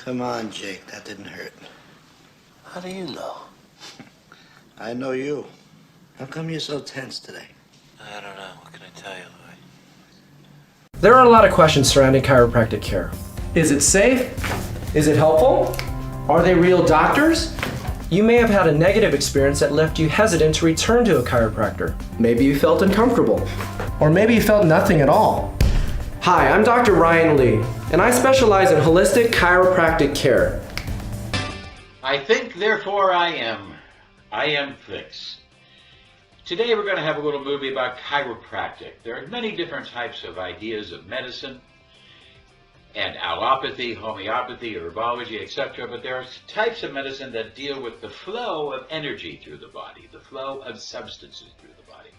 Come on, Jake, that didn't hurt. How do you know? I know you. How come you're so tense today? I don't know. What can I tell you, Louis? There are a lot of questions surrounding chiropractic care. Is it safe? Is it helpful? Are they real doctors? You may have had a negative experience that left you hesitant to return to a chiropractor. Maybe you felt uncomfortable. Or maybe you felt nothing at all. Hi, I'm Dr. Ryan Lee, and I specialize in holistic chiropractic care. I think, therefore I am. I am fixed. Today we're going to have a little movie about chiropractic. There are many different types of ideas of medicine, and allopathy, homeopathy, herbology, etc. But there are types of medicine that deal with the flow of energy through the body, the flow of substances through the body,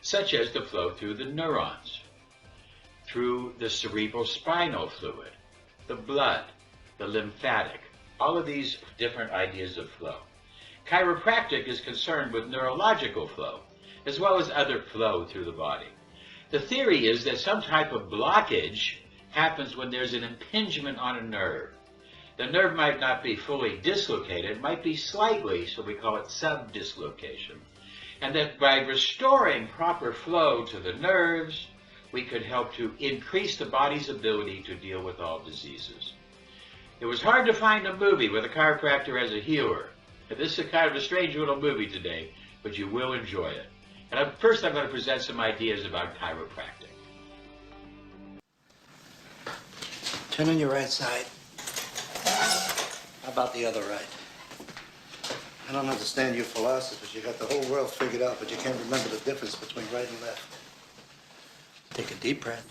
such as the flow through the neurons, through the cerebral spinal fluid, the blood, the lymphatic, all of these different ideas of flow. Chiropractic is concerned with neurological flow, as well as other flow through the body. The theory is that some type of blockage happens when there's an impingement on a nerve. The nerve might not be fully dislocated, it might be slightly, so we call it subdislocation. And that by restoring proper flow to the nerves, we could help to increase the body's ability to deal with all diseases. It was hard to find a movie with a chiropractor as a healer. This is kind of a strange little movie today, but you will enjoy it. And first I'm going to present some ideas about chiropractic. Turn on your right side. How about the other right? I don't understand your philosophies. You got the whole world figured out, but you can't remember the difference between right and left. Take a deep breath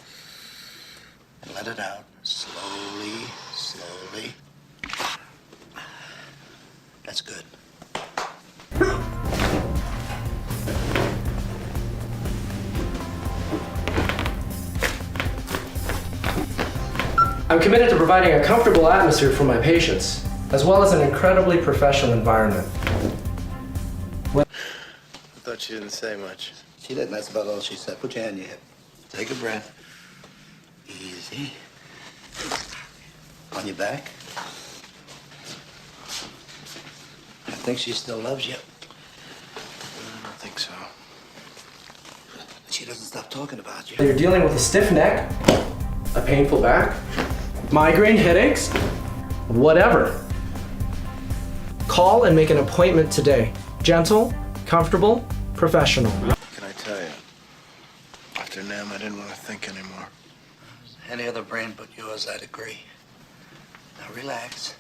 and let it out. Slowly, slowly. That's good. I'm committed to providing a comfortable atmosphere for my patients, as well as an incredibly professional environment. I thought she didn't say much. She didn't. That's about all she said. Put your hand on your hip. Take a breath. Easy. On your back. I think she still loves you. I don't think so. She doesn't stop talking about you. You're dealing with a stiff neck, a painful back, migraine headaches, whatever. Call and make an appointment today. Gentle, comfortable, professional. Can I tell you? After NAM, I didn't want to think anymore. Any other brain but yours, I'd agree. Now relax.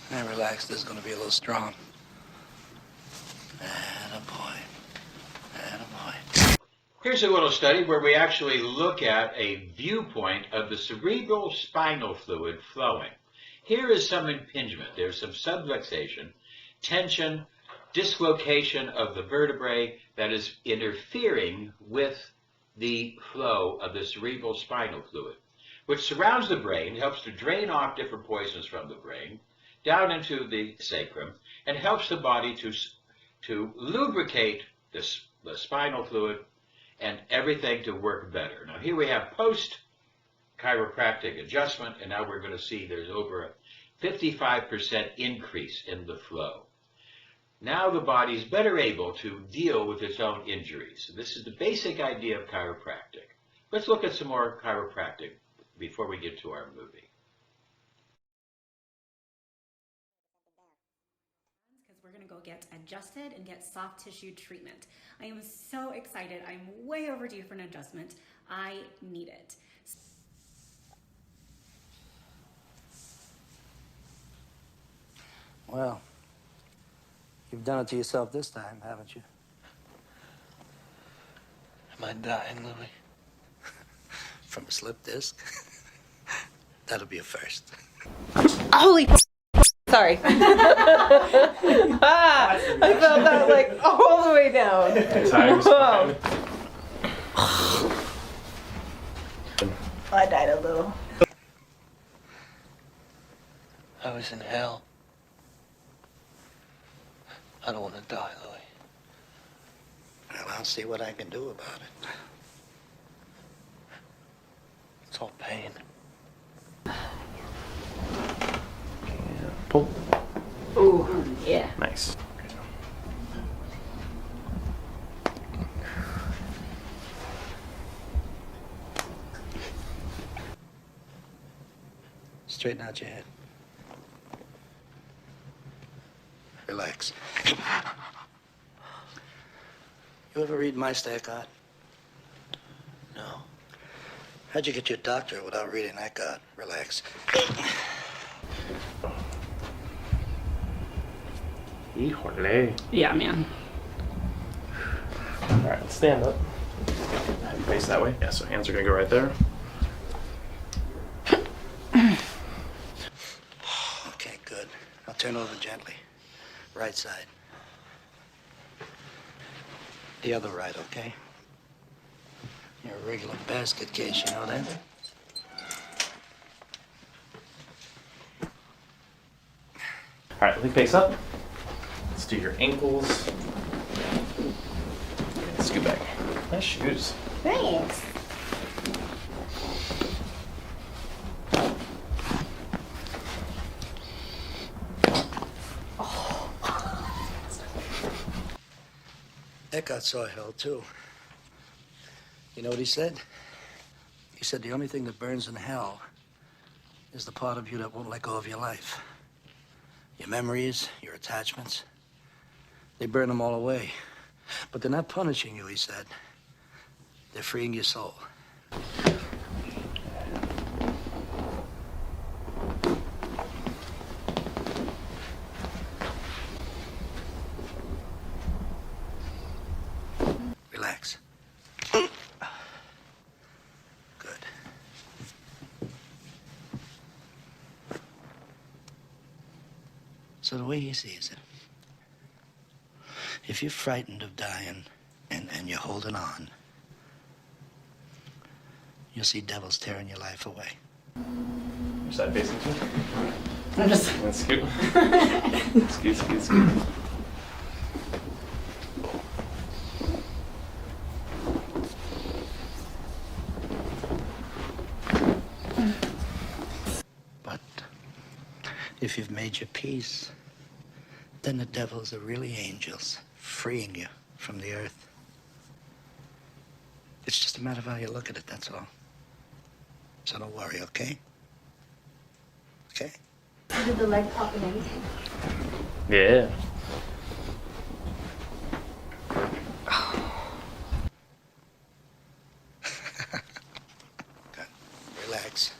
Now relax. This is going to be a little strong. Attaboy. Attaboy. Here's a little study where we actually look at a viewpoint of the cerebral spinal fluid flowing. Here is some impingement. There's some subluxation, tension, dislocation of the vertebrae that is interfering with the flow of the cerebral spinal fluid, which surrounds the brain, helps to drain off different poisons from the brain, down into the sacrum, and helps the body to lubricate the spinal fluid and everything to work better. Now here we have post-chiropractic adjustment, and now we're going to see there's over a 55% increase in the flow. Now the body's better able to deal with its own injuries. So this is the basic idea of chiropractic. Let's look at some more chiropractic before we get to our movie. Because we're going to go get adjusted and get soft tissue treatment. I am so excited. I'm way overdue for an adjustment. I need it. Well, you've done it to yourself this time, haven't you? Am I dying, Louis? From a slip disc? That'll be a first. Holy sorry. I felt that like all the way down. Whoa. I died a little. I was in hell. I don't want to die, Louis. Well, I'll see what I can do about it. It's all pain. Pull. Ooh, yeah. Nice. Straighten out your head. Relax. You ever read my stack art? No. How'd you get your doctorate without reading that god? Relax. Híjole. Yeah, man. All right, let's stand up. Have you face that way? Yeah, so hands are gonna go right there. Okay, good. Now turn over gently. Right side. The other right, okay? You're a regular basket case, you know that? All right, lean face up. Let's do your ankles. Okay, scoot back. Nice shoes. Thanks. Eckhart saw hell, too. You know what he said? He said the only thing that burns in hell is the part of you that won't let go of your life. Your memories, your attachments. They burn them all away. But they're not punishing you, he said. They're freeing your soul. Relax. Good. So the way he sees it, if you're frightened of dying and you're holding on, you'll see devils tearing your life away. Your side facing too. I'm just. Let's scoot. Scoot, scoot, scoot. But if you've made your peace, then the devils are really angels, freeing you from the earth. It's just a matter of how you look at it, that's all. So don't worry, okay? Okay? Did the leg pop and everything? Yeah. Good. Relax.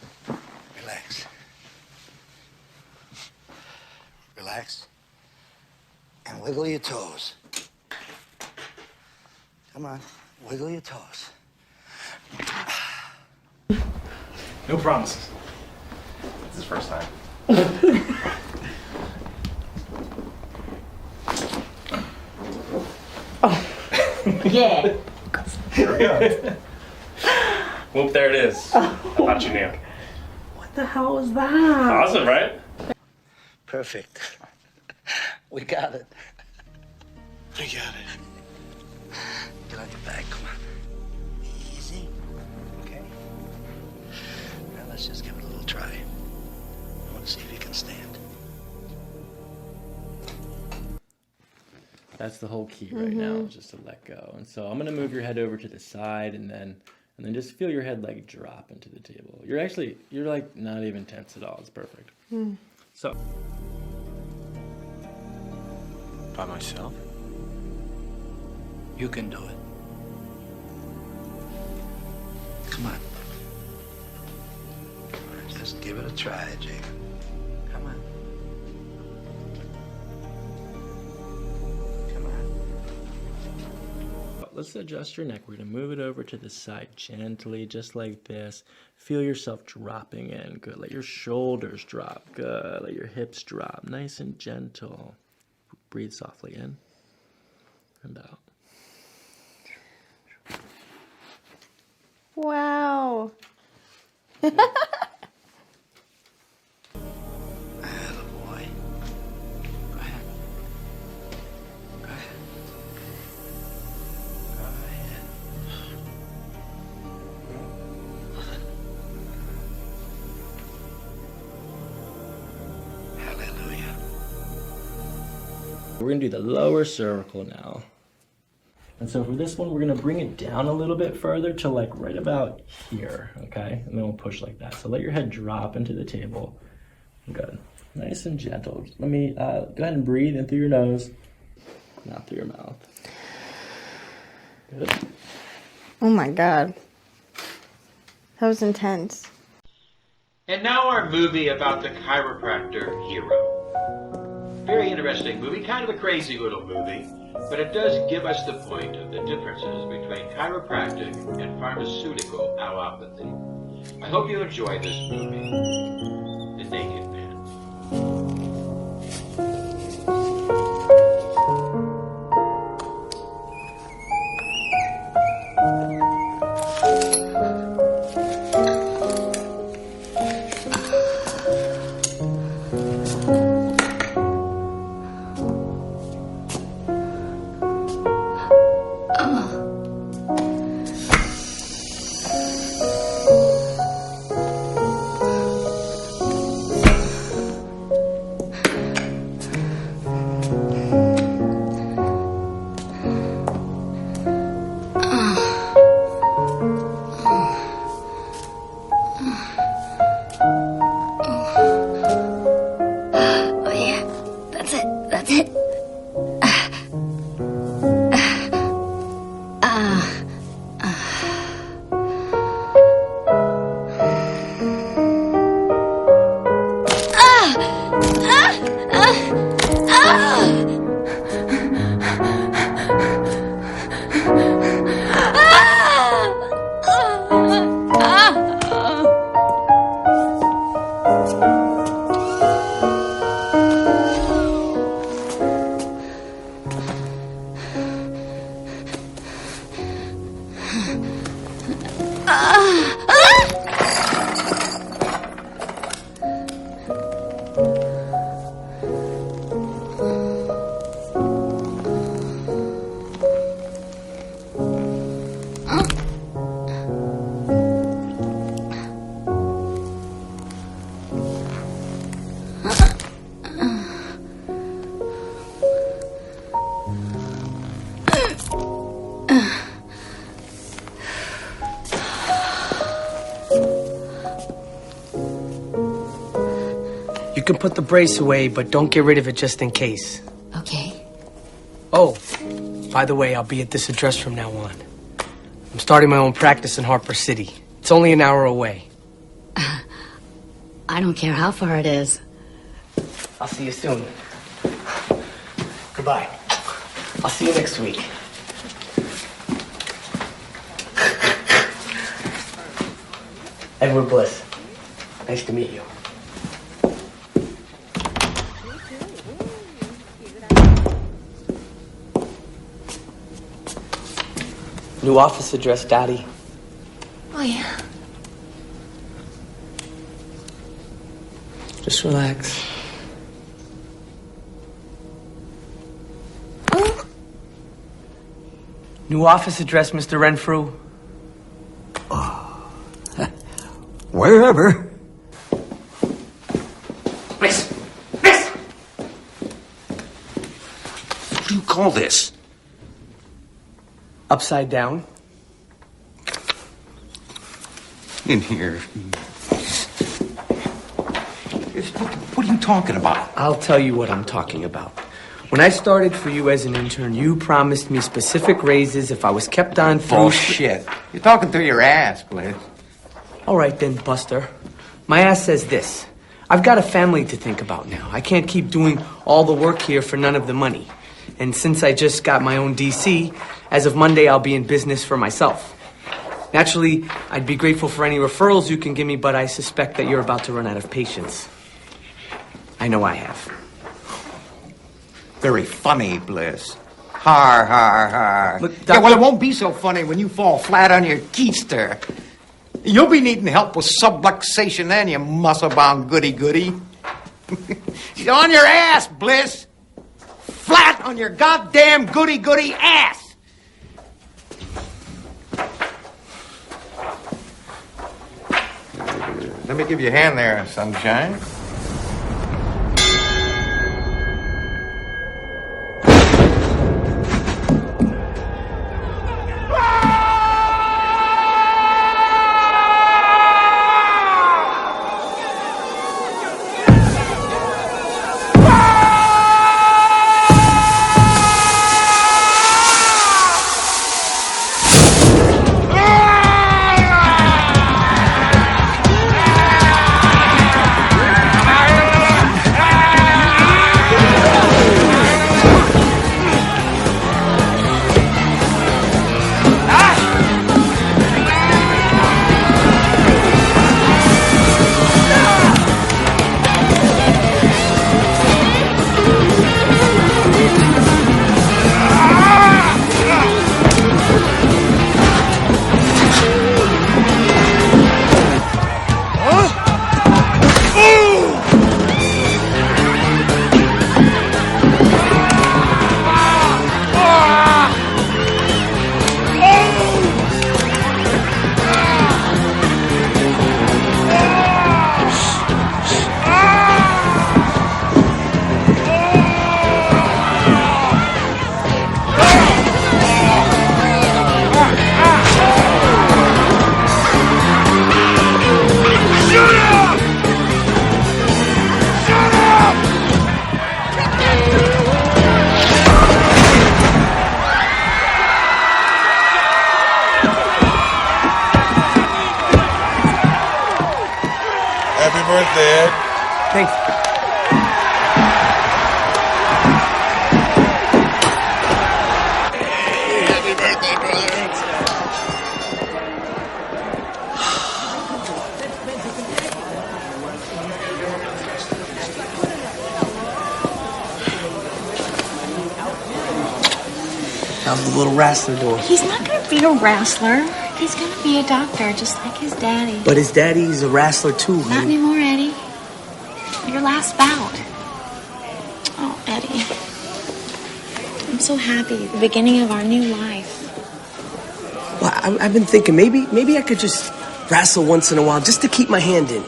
Relax. Relax. And wiggle your toes. Come on, wiggle your toes. No promises. This is first time. Yeah. Here we go. Whoop, there it is. I thought you knew. What the hell was that? Awesome, right? Perfect. We got it. I got it. Get on your back, come on. Easy. Okay? Now let's just give it a little try. I want to see if you can stand. That's the whole key right now, is just to let go. And so I'm gonna move your head over to the side and then just feel your head like drop into the table. You're like not even tense at all. It's perfect. So By myself? You can do it. Come on. Just give it a try, Jacob. Come on. Come on. let's adjust your neck. We're gonna move it over to the side gently, just like this. Feel yourself dropping in. Good. Let your shoulders drop. Good. Let your hips drop. Nice and gentle. Breathe softly in and out. Wow. Attaboy. Go ahead. Go ahead. Go ahead. Hallelujah. We're gonna do the lower cervical now. And so for this one, we're gonna bring it down a little bit further to like right about here, okay? And then we'll push like that. So let your head drop into the table. Good. Nice and gentle. Let me go ahead and breathe in through your nose, not through your mouth. Good. Oh my God. That was intense. And now our movie about the chiropractor hero. Very interesting movie, kind of a crazy little movie, but it does give us the point of the differences between chiropractic and pharmaceutical allopathy. I hope you enjoy this movie, The Naked Man. You can put the brace away, but don't get rid of it just in case. Okay. Oh, by the way, I'll be at this address from now on. I'm starting my own practice in Harper City. It's only an hour away. I don't care how far it is. I'll see you soon. Goodbye. I'll see you next week. Edward Bliss. Nice to meet you. New office address, Daddy. Oh, yeah. Just relax. New office address, Mr. Renfrew. Wherever. Miss! What do you call this? Upside down. In here. What are you talking about? I'll tell you what I'm talking about. When I started for you as an intern, you promised me specific raises if I was kept on through... Bullshit. You're talking through your ass, Bliss. All right then, Buster. My ass says this. I've got a family to think about now. I can't keep doing all the work here for none of the money. And since I just got my own DC, as of Monday, I'll be in business for myself. Naturally, I'd be grateful for any referrals you can give me, but I suspect that you're about to run out of patience. I know I have. Very funny, Bliss. Har, har, har. Look, yeah, well, it won't be so funny when you fall flat on your keister. You'll be needing help with subluxation then, you muscle-bound goody-goody. On your ass, Bliss. Flat on your goddamn goody-goody ass. Let me give you a hand there, sunshine. birthday, Ed. Thanks. Happy birthday, brother. How's the little wrestler doing? He's not gonna be a wrestler. He's gonna be a doctor, just like his daddy. But his daddy's a wrestler too. Not anymore, Eddie. Your last bout. Oh, Eddie. I'm so happy. The beginning of our new life. Well, I've been thinking maybe I could just wrestle once in a while just to keep my hand in.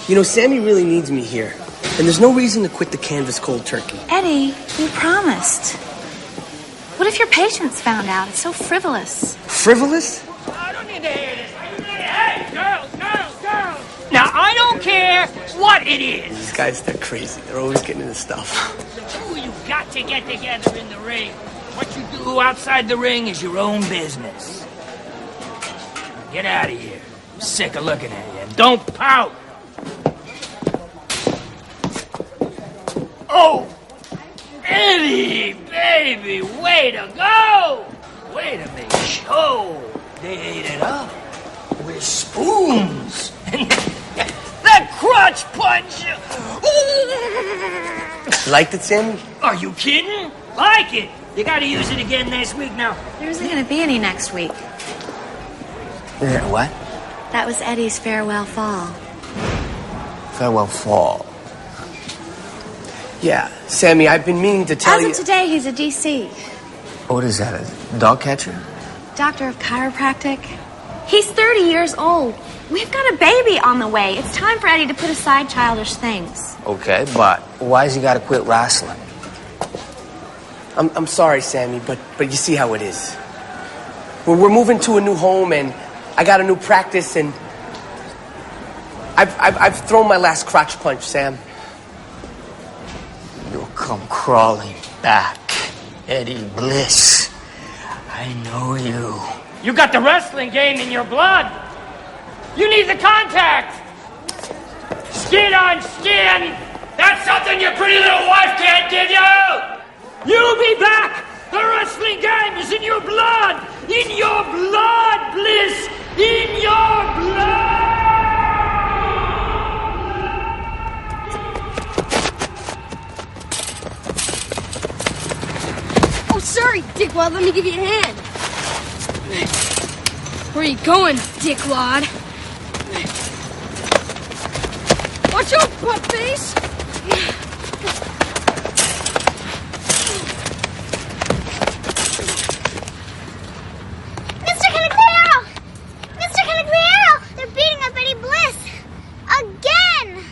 You know, Sammy really needs me here. And there's no reason to quit the canvas cold turkey. Eddie, you promised. What if your patients found out? It's so frivolous. Frivolous? I don't need to hear this. Hey, girls. Now, I don't care what it is. These guys, they're crazy. They're always getting into stuff. Ooh, you got to get together in the ring. What you do outside the ring is your own business. Now get out of here. I'm sick of looking at you. And don't pout. Oh! Eddie, baby, way to go! Way to make show. They ate it up with spoons. That crotch punch! You liked it, Sammy? Are you kidding? Like it. You gotta use it again next week now. There isn't gonna be any next week. What? That was Eddie's farewell fall. Farewell fall. Yeah, Sammy, I've been meaning to tell you... As of today, he's a DC. What is that, a dog catcher? Doctor of chiropractic. He's 30 years old. We've got a baby on the way. It's time for Eddie to put aside childish things. Okay, but why has he got to quit wrestling? I'm sorry, Sammy, but you see how it is. We're moving to a new home, and I got a new practice, and I've thrown my last crotch punch, Sam. You'll come crawling back, Eddie Bliss. I know you. You got the wrestling game in your blood. You need the contact. Skin on skin. That's something your pretty little wife can't give you. You'll be back. The wrestling game is in your blood. In your blood, Bliss. In your blood. Oh, sorry, Dickwad. Let me give you a hand. Where are you going, Dickwad? Watch out, butt face! Mr. Caligliero! Mr. Caligliero! They're beating up Eddie Bliss! Again!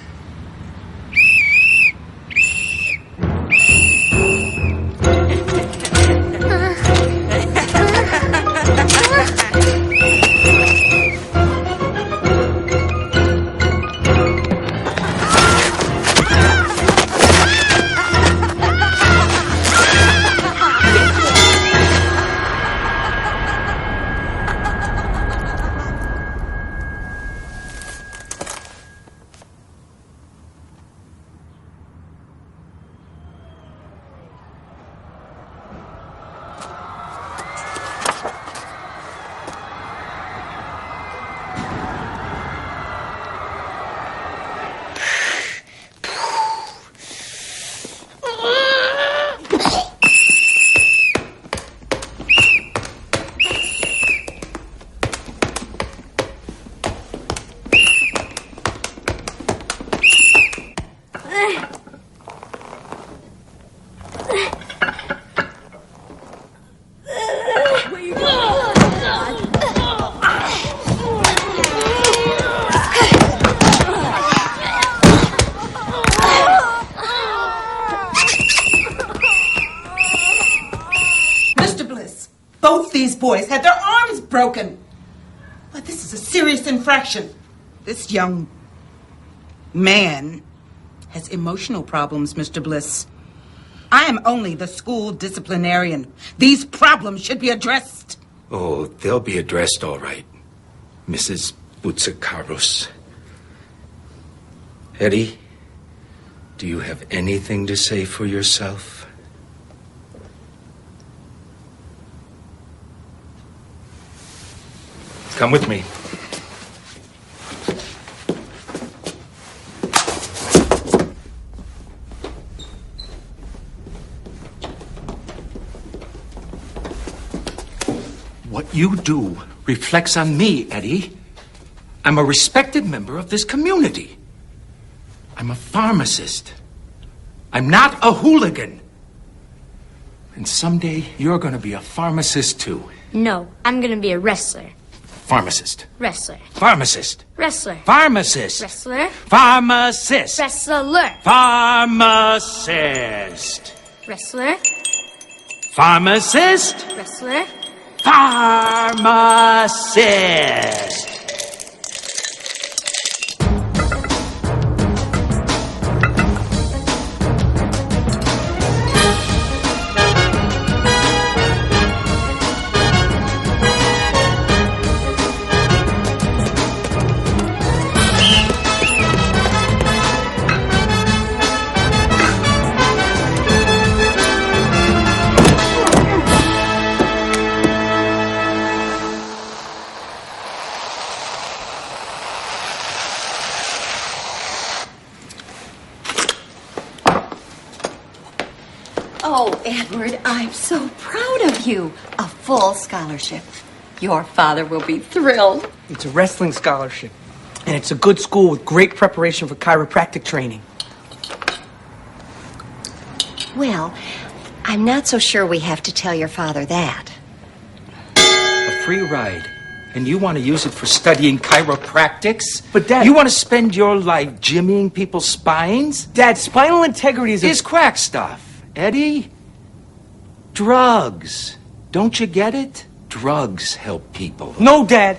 Both these boys had their arms broken. But this is a serious infraction. This young man has emotional problems, Mr. Bliss. I am only the school disciplinarian. These problems should be addressed. Oh, they'll be addressed all right, Mrs. Boutsikaros. Eddie, do you have anything to say for yourself? Come with me. What you do reflects on me, Eddie. I'm a respected member of this community. I'm a pharmacist. I'm not a hooligan. And someday you're going to be a pharmacist too. No, I'm gonna be a wrestler. Pharmacist. Wrestler. Pharmacist. Wrestler. Pharmacist. Wrestler. Pharmacist. Wrestler. Pharmacist. Wrestler. Pharmacist. Wrestler. Pharmacist. Oh, Edward, I'm so proud of you. A full scholarship. Your father will be thrilled. It's a wrestling scholarship. And it's a good school with great preparation for chiropractic training. Well, I'm not so sure we have to tell your father that. A free ride. And you want to use it for studying chiropractics? But, Dad... You want to spend your life jimmying people's spines? Dad, spinal integrity is quack stuff, Eddie. Drugs. Don't you get it? Drugs help people. No, Dad.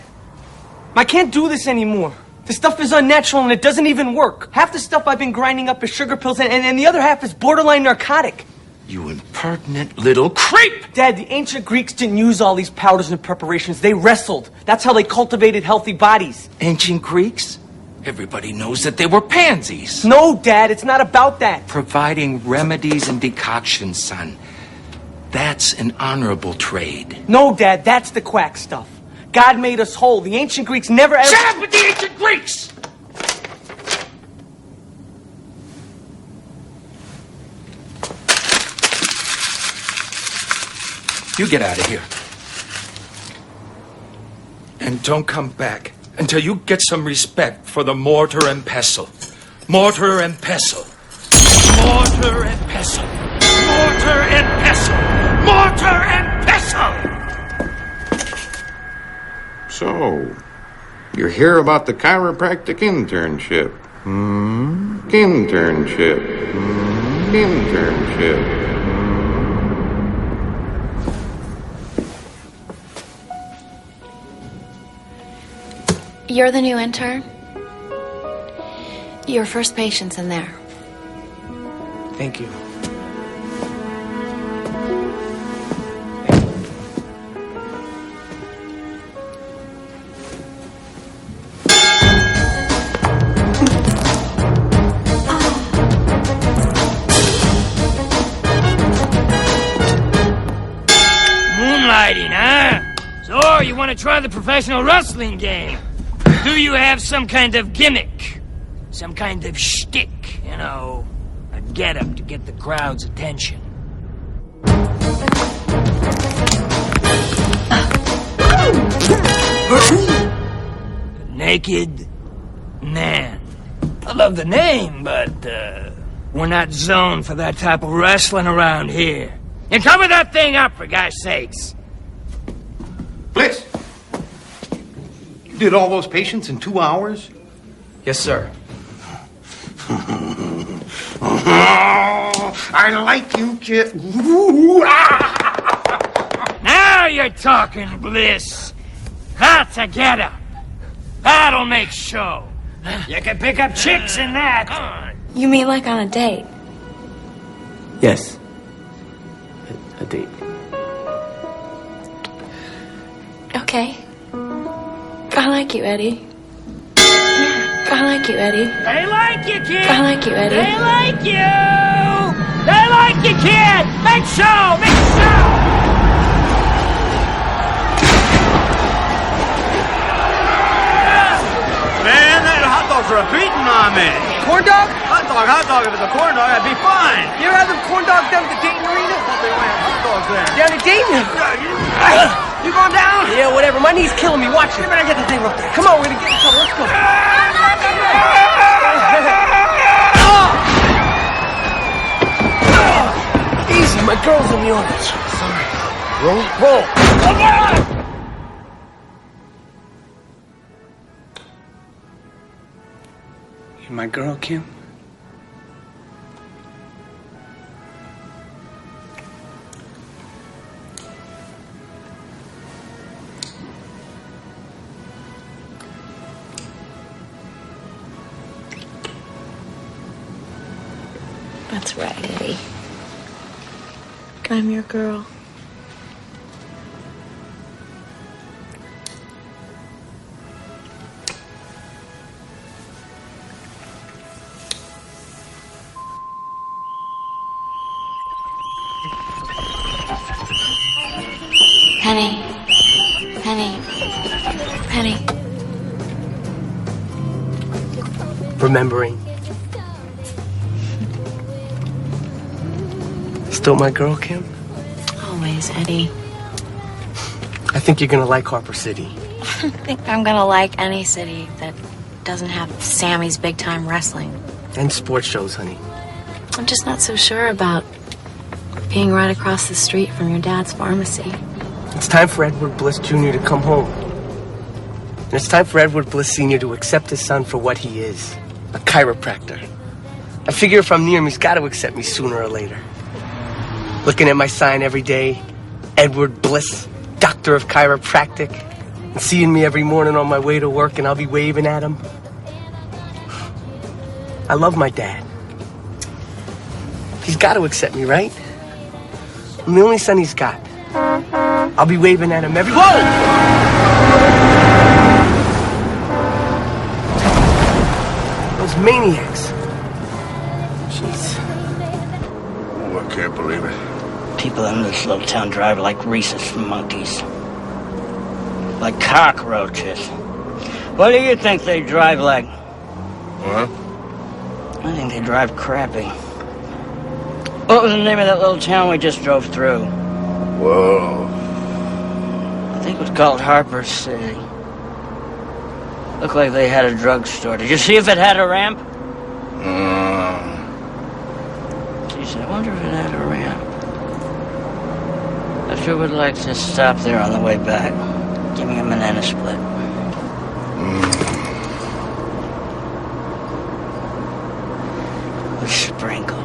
I can't do this anymore. The stuff is unnatural and it doesn't even work. Half the stuff I've been grinding up is sugar pills and the other half is borderline narcotic. You impertinent little creep! Dad, the ancient Greeks didn't use all these powders and preparations. They wrestled. That's how they cultivated healthy bodies. Ancient Greeks? Everybody knows that they were pansies. No, Dad, it's not about that. Providing remedies and decoctions, son. That's an honorable trade. No, Dad, that's the quack stuff. God made us whole. The ancient Greeks never ever... Shut up with the ancient Greeks! You get out of here. And don't come back until you get some respect for the mortar and pestle. Mortar and pestle. Mortar and pestle. Mortar and pestle. Mortar and pestle! So, you hear about the chiropractic internship? Internship. Internship. You're the new intern? Your first patient's in there. Thank you. Moonlighting, huh? So, you want to try the professional wrestling game? Do you have some kind of gimmick? Some kind of shtick, you know? A get-up to get the crowd's attention? The Naked Man. I love the name, but, we're not zoned for that type of wrestling around here. And cover that thing up, for gosh sakes. Blitz! You did all those patients in 2 hours? Yes, sir. I like you, kid. Now you're talking, Bliss. That's a get-up. That'll make show. You can pick up chicks in that. You mean like on a date? Yes. A date. Okay. I like you, Eddie. Yeah, I like you, Eddie. They like you, kid. I like you, Eddie. They like you. They like you, kid. Make show. Make show. Man, that hot dogs are a beating on me. Corn dog? Hot dog. If it's a corn dog, I'd be fine. You ever had them corn dogs down at the Dayton Arena? I thought they only had hot dogs there. Down at Dayton? You going down? Yeah, whatever. My knee's killing me. Watch it. You better get the thing up there. Come on, we're gonna get in trouble. Let's go. Easy, my girl's in the audience. Sorry. Roll. Come on! You're my girl, Kim? That's right, Eddie. I'm your girl. Penny. Remembering. Still my girl, Kim? Always, Eddie. I think you're gonna like Harper City. I think I'm gonna like any city that doesn't have Sammy's big-time wrestling. And sports shows, honey. I'm just not so sure about being right across the street from your dad's pharmacy. It's time for Edward Bliss Jr. to come home. And it's time for Edward Bliss Sr. to accept his son for what he is, a chiropractor. I figure if I'm near him, he's got to accept me sooner or later. Looking at my sign every day, Edward Bliss, Doctor of Chiropractic, and seeing me every morning on my way to work, and I'll be waving at him. I love my dad. He's got to accept me, right? I'm the only son he's got. I'll be waving at him every... Whoa! Those maniacs. Jeez. Oh, I can't believe it. People in this little town drive like rhesus monkeys. Like cockroaches. What do you think they drive like? What? I think they drive crappy. What was the name of that little town we just drove through? Whoa. I think it was called Harper City. Looked like they had a drugstore. Did you see if it had a ramp? Geez, I wonder if it had a ramp. I sure would like to stop there on the way back. Give me a banana split. With sprinkles.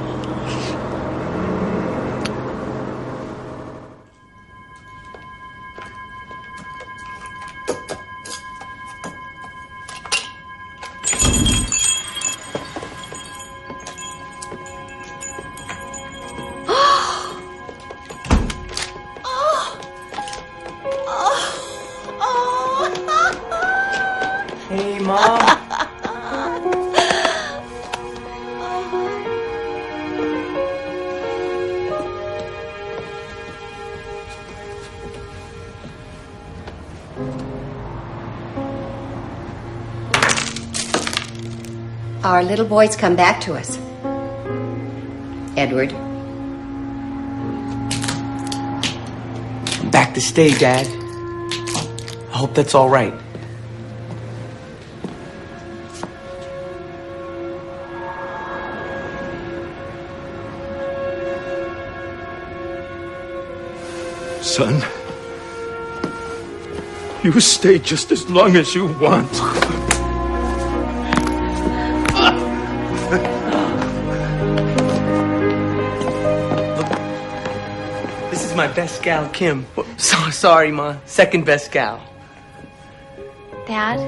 Hey, Mom. Our little boy's come back to us. Edward. I'm back to stay, Dad. I hope that's all right. Son, you stay just as long as you want. This is my best gal, Kim. So sorry, Ma. Second best gal. Dad?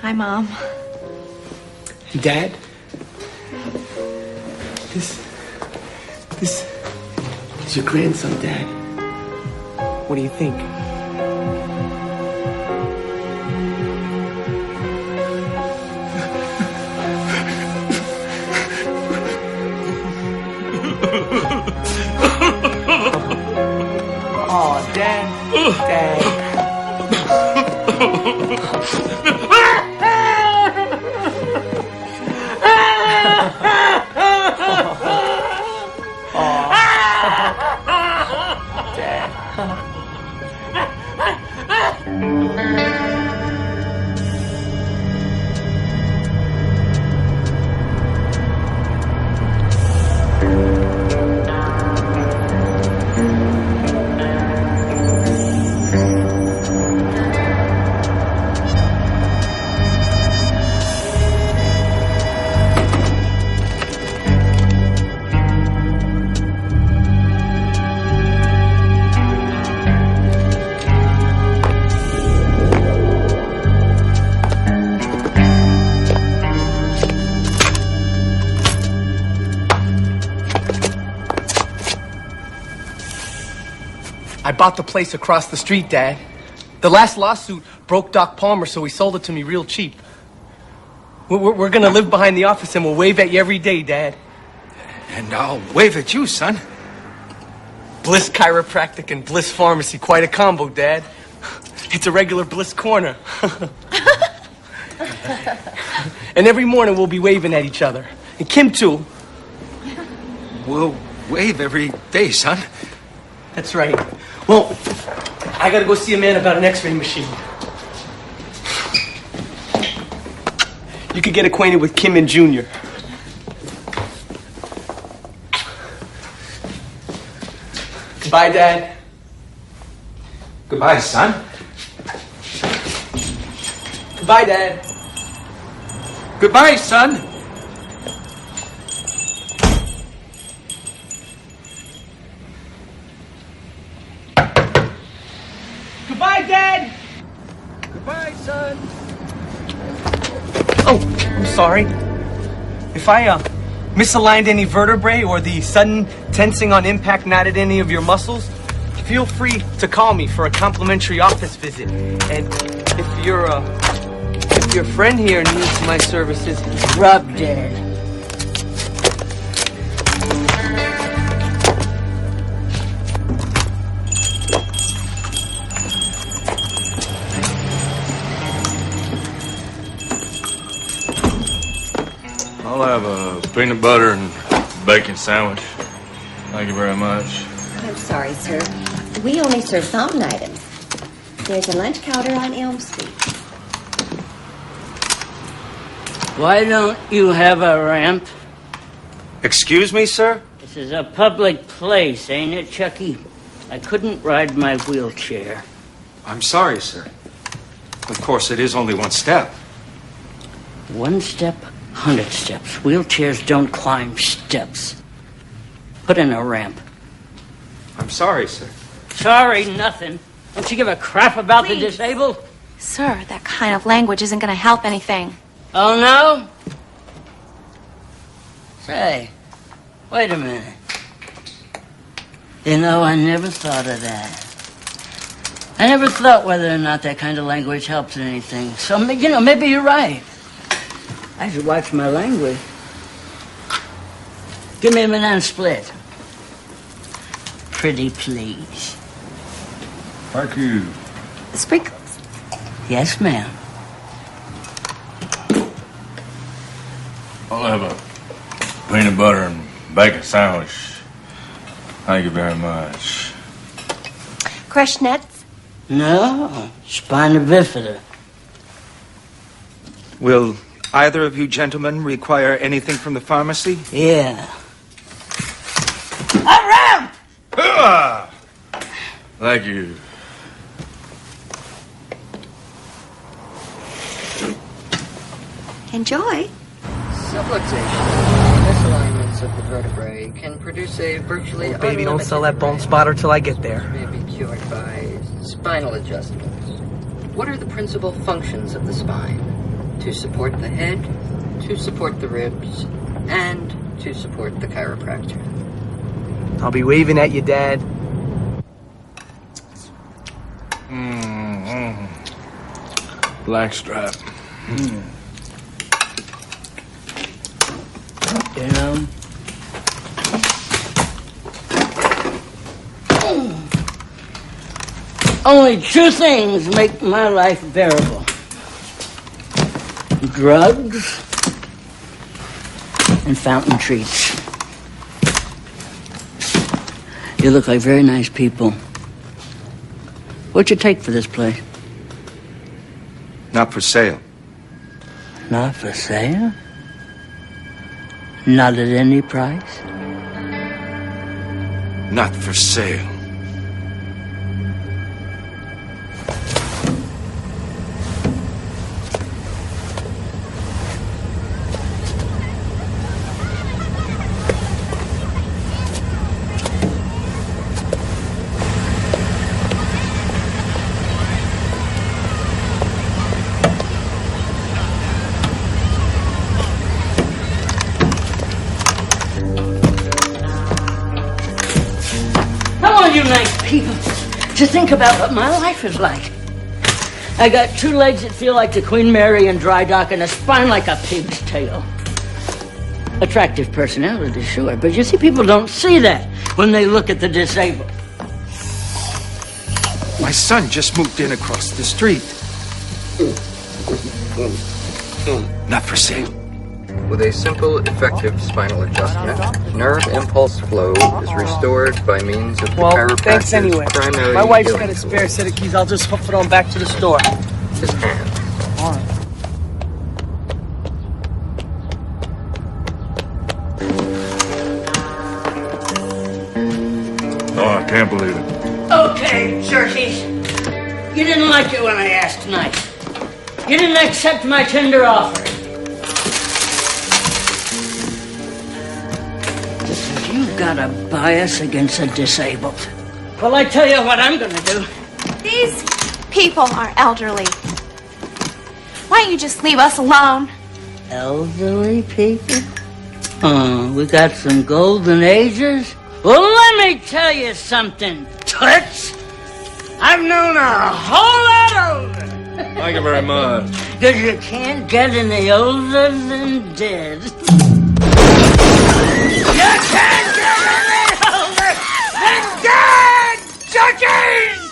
Hi, Mom. Dad? This is your grandson, Dad. What do you think? I bought the place across the street, Dad. The last lawsuit broke Doc Palmer, so he sold it to me real cheap. We're gonna live behind the office and we'll wave at you every day, Dad. And I'll wave at you, son. Bliss Chiropractic and Bliss Pharmacy, quite a combo, Dad. It's a regular Bliss corner. And every morning we'll be waving at each other. And Kim, too. We'll wave every day, son. That's right. Well, I gotta go see a man about an x-ray machine. You could get acquainted with Kim and Junior. Goodbye, Dad. Goodbye, son. Goodbye, Dad. Goodbye, son. Goodbye, Dad. Goodbye, son. Oh, I'm sorry. If I misaligned any vertebrae or the sudden tensing on impact knotted any of your muscles, feel free to call me for a complimentary office visit. And if your friend here needs my services, Rub Dad. I'll have a peanut butter and bacon sandwich. Thank you very much. I'm sorry, sir. We only serve fountain items. There's a lunch counter on Elm Street. Why don't you have a ramp? Excuse me, sir? This is a public place, ain't it, Chucky? I couldn't ride my wheelchair. I'm sorry, sir. Of course, it is only one step. One step, 100 steps. Wheelchairs don't climb steps. Put in a ramp. I'm sorry, sir. Sorry, nothing. Don't you give a crap about the disabled? Sir, that kind of language isn't going to help anything. Oh, no? Say, wait a minute. You know, I never thought of that. I never thought whether or not that kind of language helps anything. So, you know, maybe you're right. I should watch my language. Give me a banana split. Pretty please. Thank you. Sprinkles. Yes, ma'am. I'll have a peanut butter and bacon sandwich. Thank you very much. Crushed nuts. No, spina bifida. Will either of you gentlemen require anything from the pharmacy? Yeah. Thank you. Enjoy. Subluxation, misalignments of the vertebrae can produce a virtually Oh, baby, don't sell that bone spotter till I get there. may be cured by spinal adjustments. What are the principal functions of the spine? To support the head, to support the ribs, and to support the chiropractor. I'll be waving at you, Dad. Blackstrap. You know? Only two things make my life bearable. Drugs and fountain treats. You look like very nice people. What'd you take for this place? Not for sale. Not for sale? Not at any price? Not for sale. You nice people to think about what my life is like. I got two legs that feel like the Queen Mary in dry dock and a spine like a pig's tail. Attractive personality, sure, but you see, people don't see that when they look at the disabled. My son just moved in across the street. Not for sale. With a simple, effective spinal adjustment, nerve impulse flow is restored by means of the chiropractor's thanks anyway. primary My wife's healing got a tool, spare set of keys. I'll just hoof it on back to the store. his hand. All right. Oh, I can't believe it. Okay, jerkies. You didn't like it when I asked tonight. You didn't accept my tender offer. You've got a bias against the disabled. Well, I tell you what I'm gonna do. These people are elderly. Why don't you just leave us alone? Elderly people? Oh, we got some golden ages? Well, let me tell you something, toots. I've known a whole lot older. Thank you very much. Because you can't get any older than dead. You can't get any older than dead, jerkies!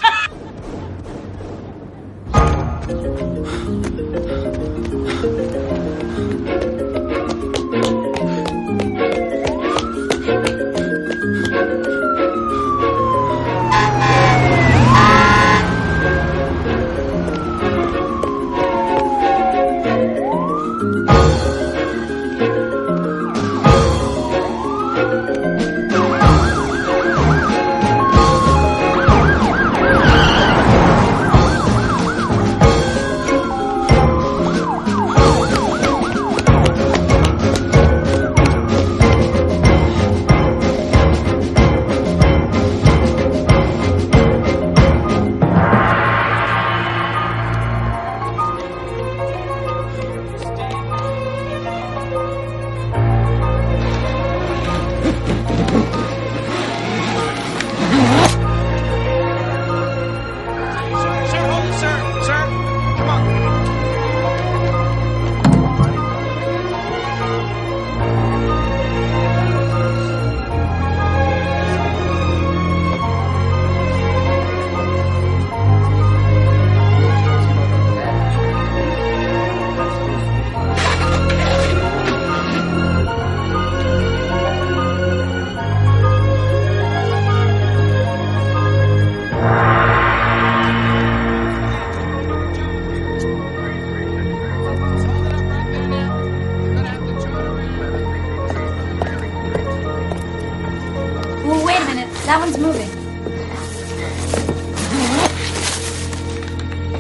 That one's moving.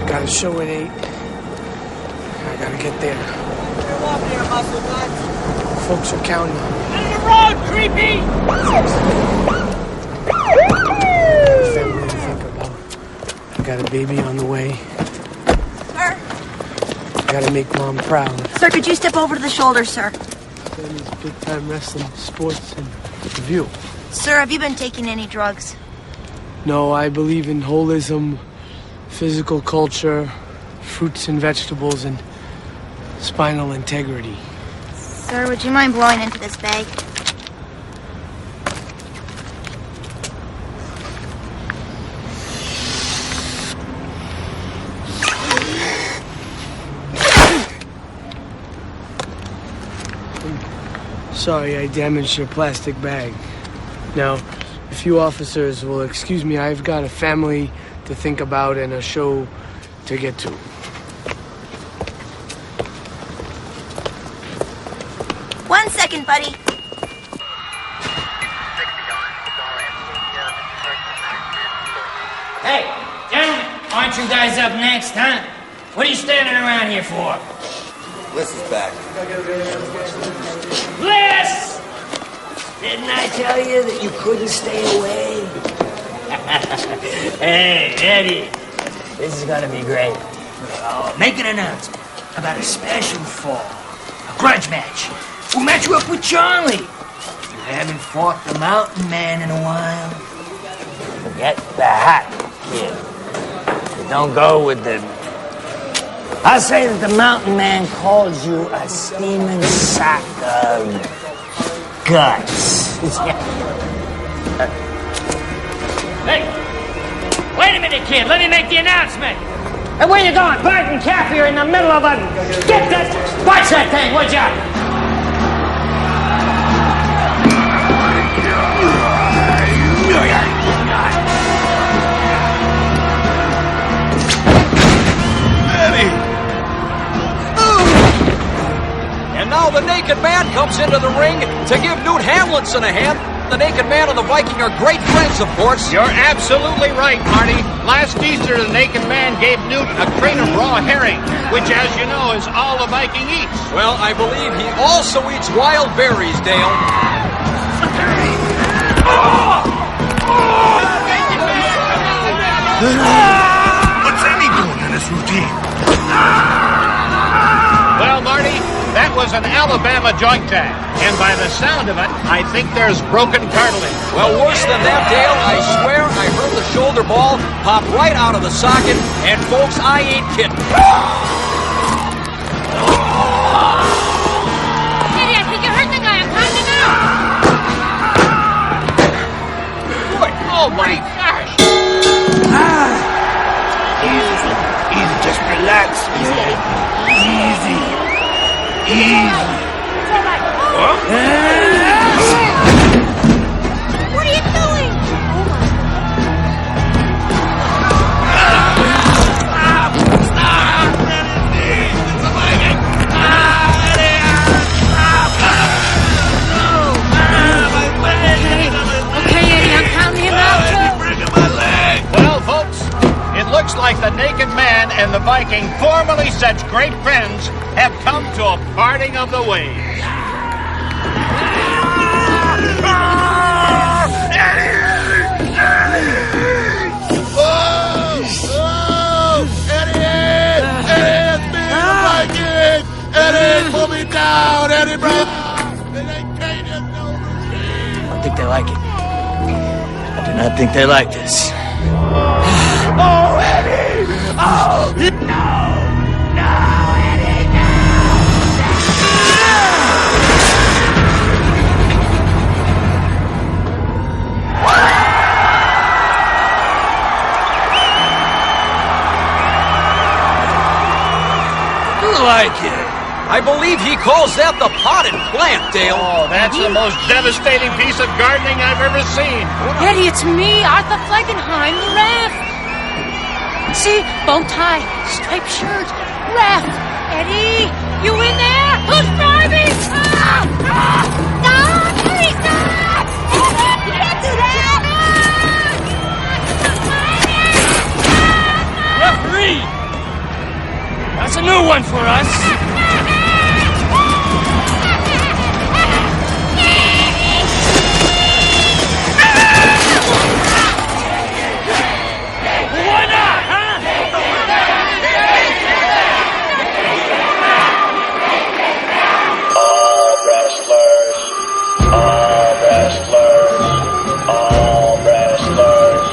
Got a show at 8. I gotta get there. You're walking here, muscle nuts. Folks are counting on me. Get in the road, creepy! Family to think about. I got a baby on the way. Sir? I gotta make Mom proud. Sir, could you step over to the shoulder, sir? Family's big-time wrestling, sports, and review. Sir, have you been taking any drugs? No, I believe in holism, physical culture, fruits and vegetables, and spinal integrity. Sir, would you mind blowing into this bag? sorry I damaged your plastic bag. Now, if you officers will excuse me, I've got a family to think about and a show to get to. One second, buddy. Hey, gentlemen, aren't you guys up next, huh? What are you standing around here for? Bliss is back. Bliss! Didn't I tell you that you couldn't stay away? Hey, Eddie, this is gonna be great. Oh, make an announcement about a special fall, a grudge match. We'll match you up with Charlie. You haven't fought the Mountain Man in a while. Forget the hat, kid. You don't go with the... I'll say that the Mountain Man calls you a steaming sack of guts. Hey, wait a minute, kid. Let me make the announcement. Hey, where you going? Bart and Kathy are in the middle of a... Get that... Watch that thing, would ya? And now the Naked Man comes into the ring to give Newt Hamlinson a hand. The Naked Man and the Viking are great friends, of course. You're absolutely right, Marty. Last Easter, the Naked Man gave Newt a crate of raw herring, which, as you know, is all the Viking eats. Well, I believe he also eats wild berries, Dale. What's Eddie doing in this routine? Well, Marty, that was an Alabama joint tag. And by the sound of it, I think there's broken cartilage. Well, worse than that, Dale, I swear I heard the shoulder ball pop right out of the socket, and folks, I ain't kidding. Eddie, I think you hurt the guy. I'm pounding him out. Boy, oh my gosh. Easy, just relax. Easy. What are you doing? Okay, Eddie, I'm counting him out, too. Well, folks, it looks like the Naked Man and the Viking, formerly such great friends, have come to a parting of the ways. Eddie, pull me down, Eddie, bro. I don't think they like it. I do not think they like this. Oh, Eddie! Oh, no! No, Eddie, no! Like it. I believe he calls that the potted plant, Dale. Oh, that's the most devastating piece of gardening I've ever seen. Eddie, it's me, Arthur Fleckenheim, the ref. See, bow tie, striped shirt, ref. Eddie, you in there? Who's driving? Stop! Eddie, stop! You can't do that! Referee! That's a new one for us. Why not, huh? All wrestlers, all wrestlers, all wrestlers,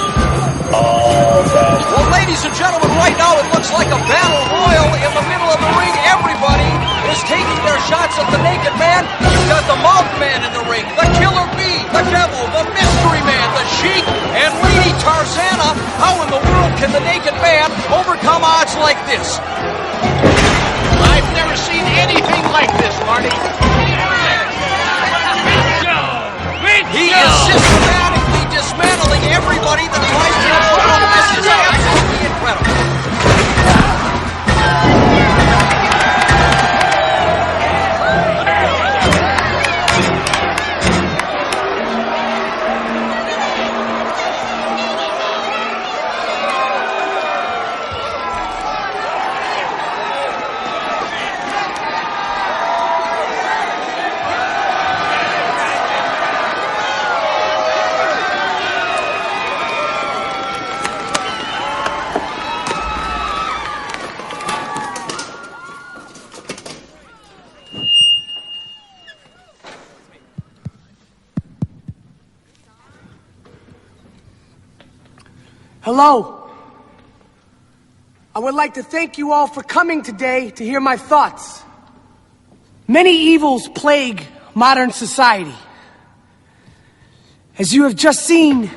all wrestlers. Well, ladies and gentlemen, right now it looks like a battle royal in the middle of the ring. Everybody is taking their shots at the Naked Man. You've got the Mountain Man in the ring, the Killer Bee, the Devil, the Mystery Man, the Sheik, and Lady Tarzana. How in the world can the Naked Man overcome odds like this? I've never seen anything like this, Marty. everybody that tries to control. This is absolutely incredible. Hello. I would like to thank you all for coming today to hear my thoughts. Many evils plague modern society. As you have just seen,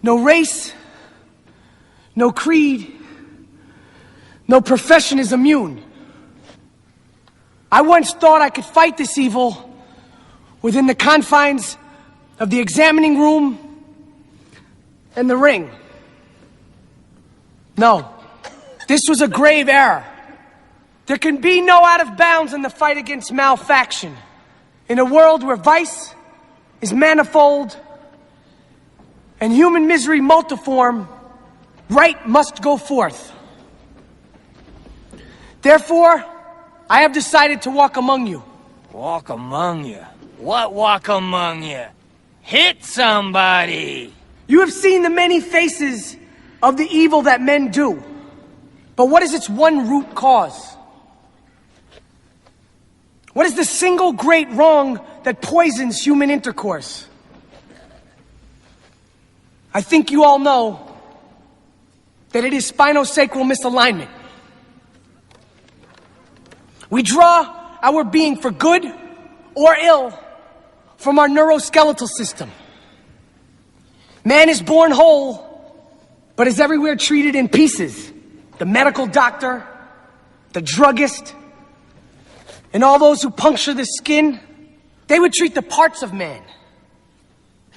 no race, no creed, no profession is immune. I once thought I could fight this evil within the confines of the examining room and the ring. No, this was a grave error. There can be no out of bounds in the fight against malfaction. In a world where vice is manifold and human misery multiform, right must go forth. Therefore, I have decided to walk among you. Walk among you? What walk among you? Hit somebody! You have seen the many faces of the evil that men do. But what is its one root cause? What is the single great wrong that poisons human intercourse? I think you all know that it is spinosacral misalignment. We draw our being for good or ill from our neuroskeletal system. Man is born whole, but is everywhere treated in pieces. The medical doctor, the druggist, and all those who puncture the skin, they would treat the parts of man.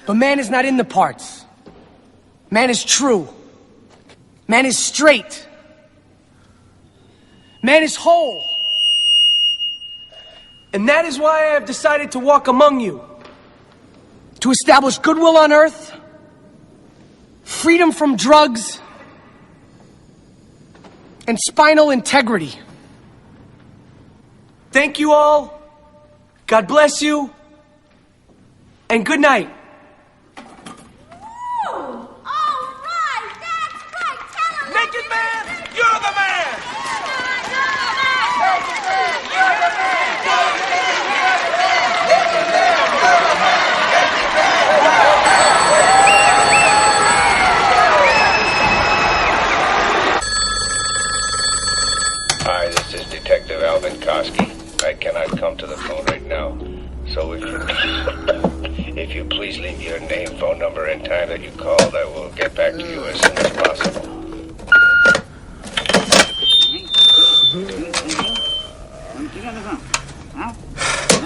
But man is not in the parts. Man is true. Man is straight. Man is whole. And that is why I have decided to walk among you. To establish goodwill on earth, freedom from drugs, and spinal integrity. Thank you all. God bless you. And good night. Naked man, you're the man! Hi, this is Detective Alvin Koski. I cannot come to the phone right now. So if you please leave your name, phone number, and time that you called, I will get back to you as soon as possible.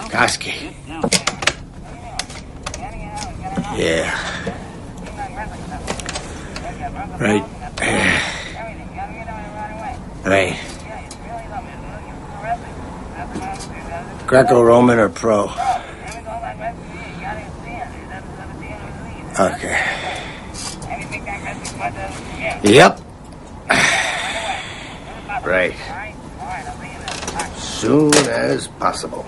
Koski. Yeah. Right. Right. Greco-Roman or pro? Okay. Yep. Right. Soon as possible.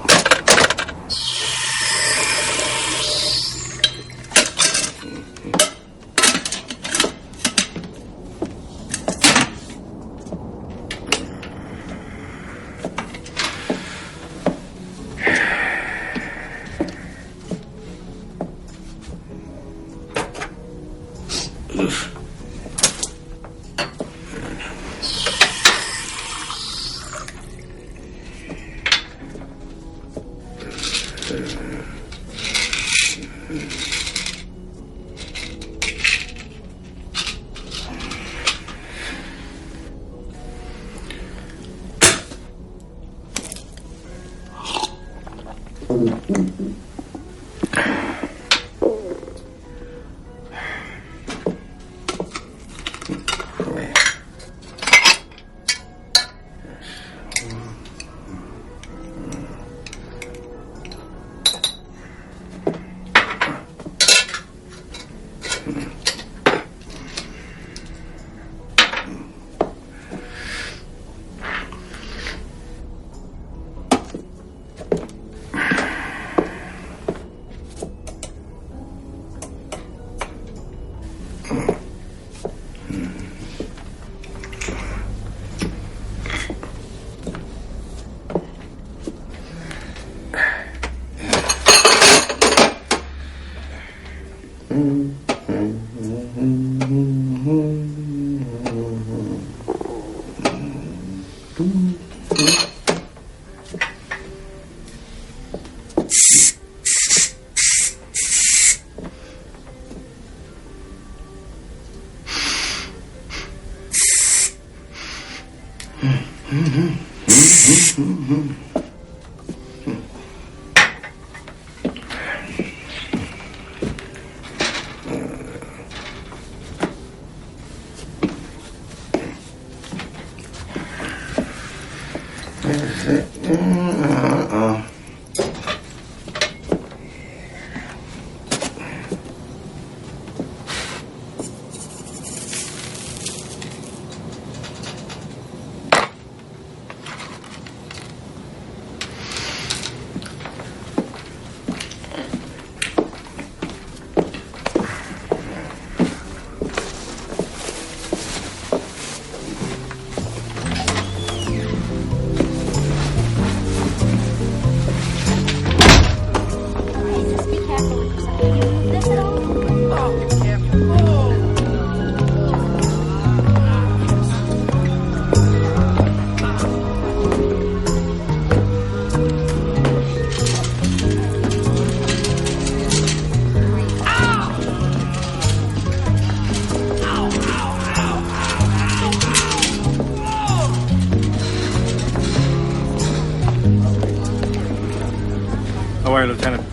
How are you, Lieutenant?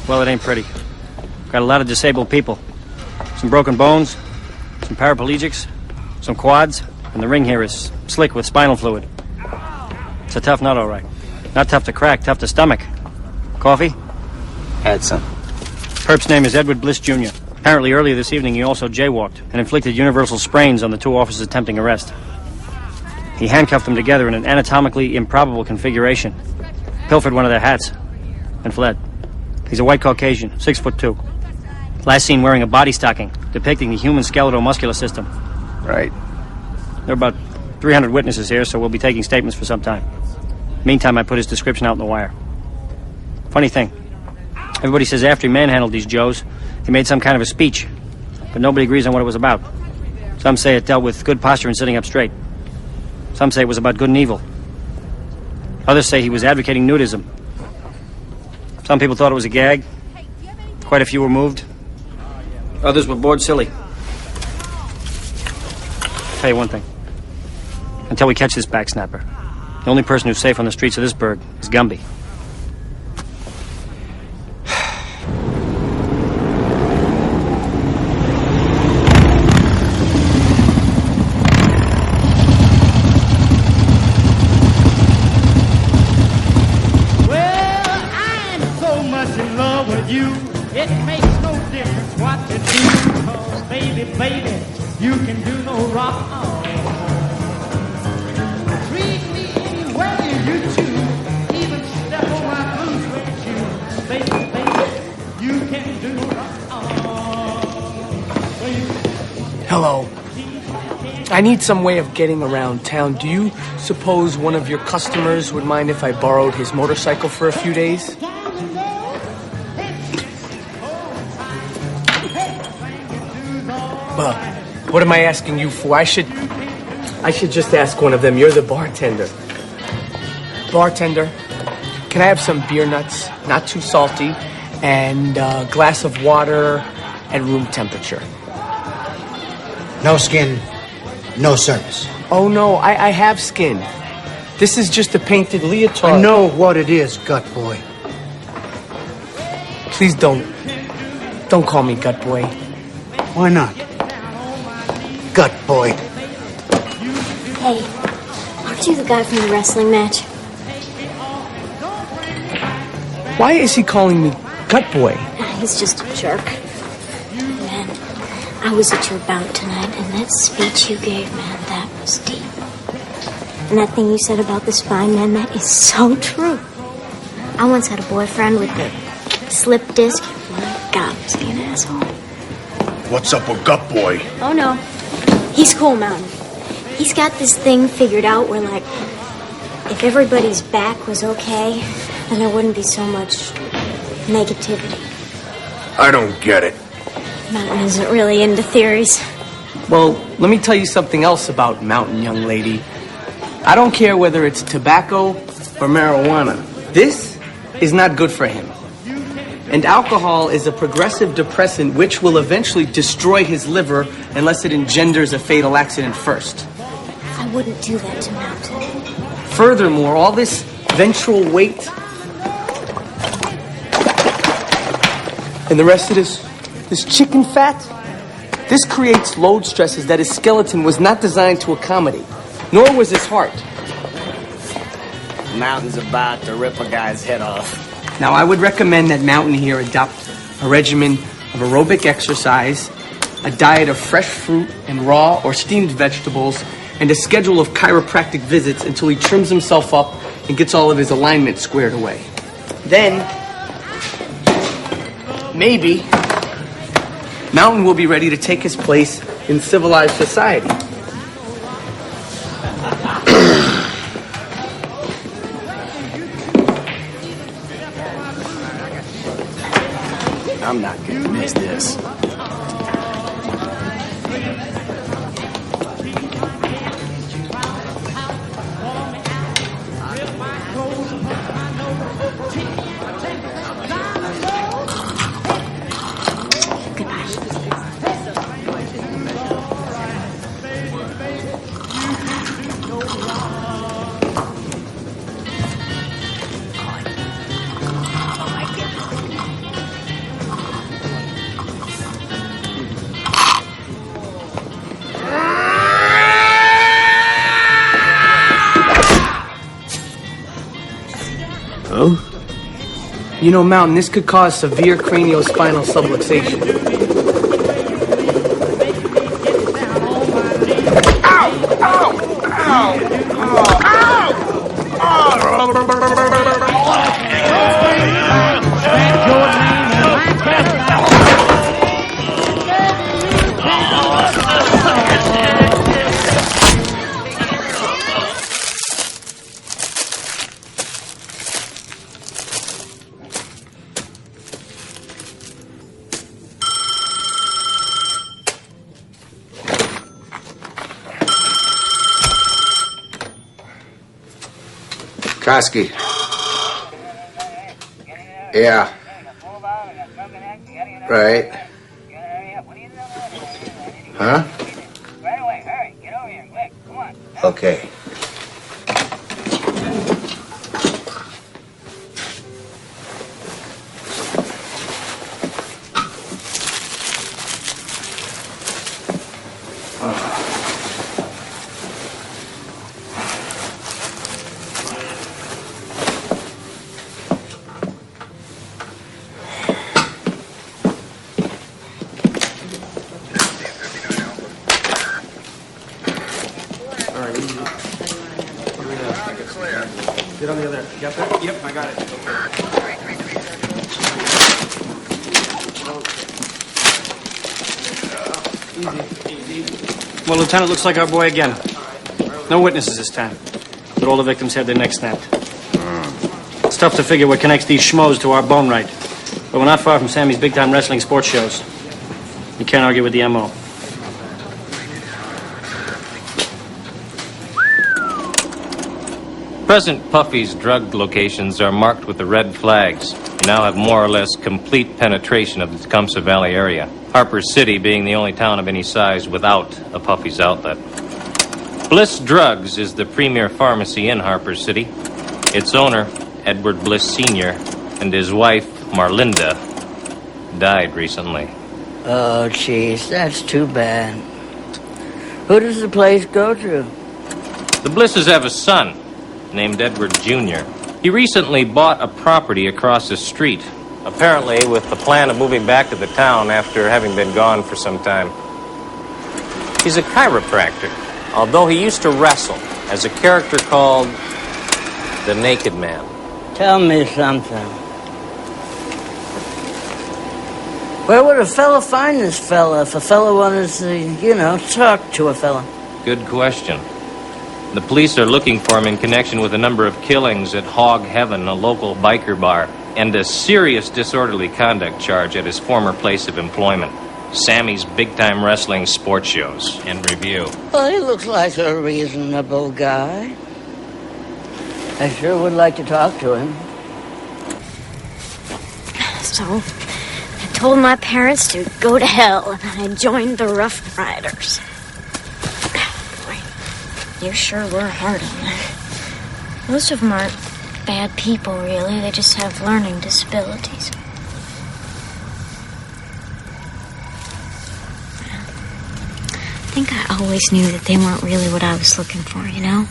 Well, it ain't pretty. Got a lot of disabled people. Some broken bones, some paraplegics, some quads, and the ring here is slick with spinal fluid. It's a tough nut, all right. Not tough to crack, tough to stomach. Coffee? Had some. Perp's name is Edward Bliss, Jr. Apparently earlier this evening he also jaywalked and inflicted universal sprains on the two officers attempting arrest. He handcuffed them together in an anatomically improbable configuration, pilfered one of their hats, and fled. He's a white Caucasian, 6'2". Last seen wearing a body stocking depicting the human skeletal muscular system. Right. There are about 300 witnesses here, so we'll be taking statements for some time. Meantime, I put his description out in the wire. Funny thing, everybody says after he manhandled these Joes, he made some kind of a speech, but nobody agrees on what it was about. Some say it dealt with good posture and sitting up straight. Some say it was about good and evil. Others say he was advocating nudism. Some people thought it was a gag. Quite a few were moved. Others were bored silly. I'll tell you one thing. Until we catch this backsnapper, the only person who's safe on the streets of this burg is Gumby. It makes no difference what you do, 'cause baby, baby, you can do no wrong. Treat me any way you choose, even step on my blue suede shoes. Baby, baby, you can do no wrong. Hello. I need some way of getting around town. Do you suppose one of your customers would mind if I borrowed his motorcycle for a few days? What am I asking you for? I should just ask one of them. You're the bartender. Bartender, can I have some beer nuts, not too salty, and a glass of water at room temperature? No skin, no service. Oh no, I have skin. This is just a painted leotard. I know what it is, gut boy. Please don't call me gut boy. Why not? Gut boy. Hey, aren't you the guy from the wrestling match? Why is he calling me gut boy? He's just a jerk. Man, I was at your bout tonight, and that speech you gave, man, that was deep. And that thing you said about the spine, man, that is so true. I once had a boyfriend with the slip disc. My God, was he an asshole? What's up with gut boy? Oh, no. He's cool, man. He's got this thing figured out where, like, if everybody's back was okay, then there wouldn't be so much negativity. I don't get it. Mountain isn't really into theories. Well, let me tell you something else about Mountain, young lady. I don't care whether it's tobacco or marijuana. This is not good for him. And alcohol is a progressive depressant which will eventually destroy his liver unless it engenders a fatal accident first. I wouldn't do that to Mountain. Furthermore, all this ventral weight and the rest of this chicken fat, this creates load stresses that his skeleton was not designed to accommodate, nor was his heart. Mountain's about to rip a guy's head off. Now, I would recommend that Mountain here adopt a regimen of aerobic exercise, a diet of fresh fruit and raw or steamed vegetables, and a schedule of chiropractic visits until he trims himself up and gets all of his alignment squared away. Then, maybe, Mountain will be ready to take his place in civilized society. I'm not gonna miss this. You know, Mountain, this could cause severe craniospinal subluxation. Koski. Yeah. Right. Huh? Okay. Get on the other. You got that? Yep, I got it. Okay. Easy. Well, Lieutenant, looks like our boy again. No witnesses this time, but all the victims had their necks snapped. It's tough to figure what connects these schmoes to our bone right, but we're not far from Sammy's big-time wrestling sports shows. You can't argue with the M.O. Present Puffy's drug locations are marked with the red flags. You now have more or less complete penetration of the Tecumseh Valley area. Harper City being the only town of any size without a Puffy's outlet. Bliss Drugs is the premier pharmacy in Harper City. Its owner, Edward Bliss Sr., and his wife, Marlinda, died recently. Oh, jeez, that's too bad. Who does the place go to? The Blisses have a son named Edward Jr. He recently bought a property across the street, apparently with the plan of moving back to the town after having been gone for some time. He's a chiropractor, although he used to wrestle as a character called the Naked Man. Tell me something. Where would a fella find this fella if a fella wanted to, talk to a fella? Good question. The police are looking for him in connection with a number of killings at Hog Heaven, a local biker bar, and a serious disorderly conduct charge at his former place of employment. Sammy's big-time wrestling sports shows and review. Well, he looks like a reasonable guy. I sure would like to talk to him. So, I told my parents to go to hell, and I joined the Rough Riders. Boy, you sure were hard on them. Most of them aren't bad people, really. They just have learning disabilities. I think I always knew that they weren't really what I was looking for, you know?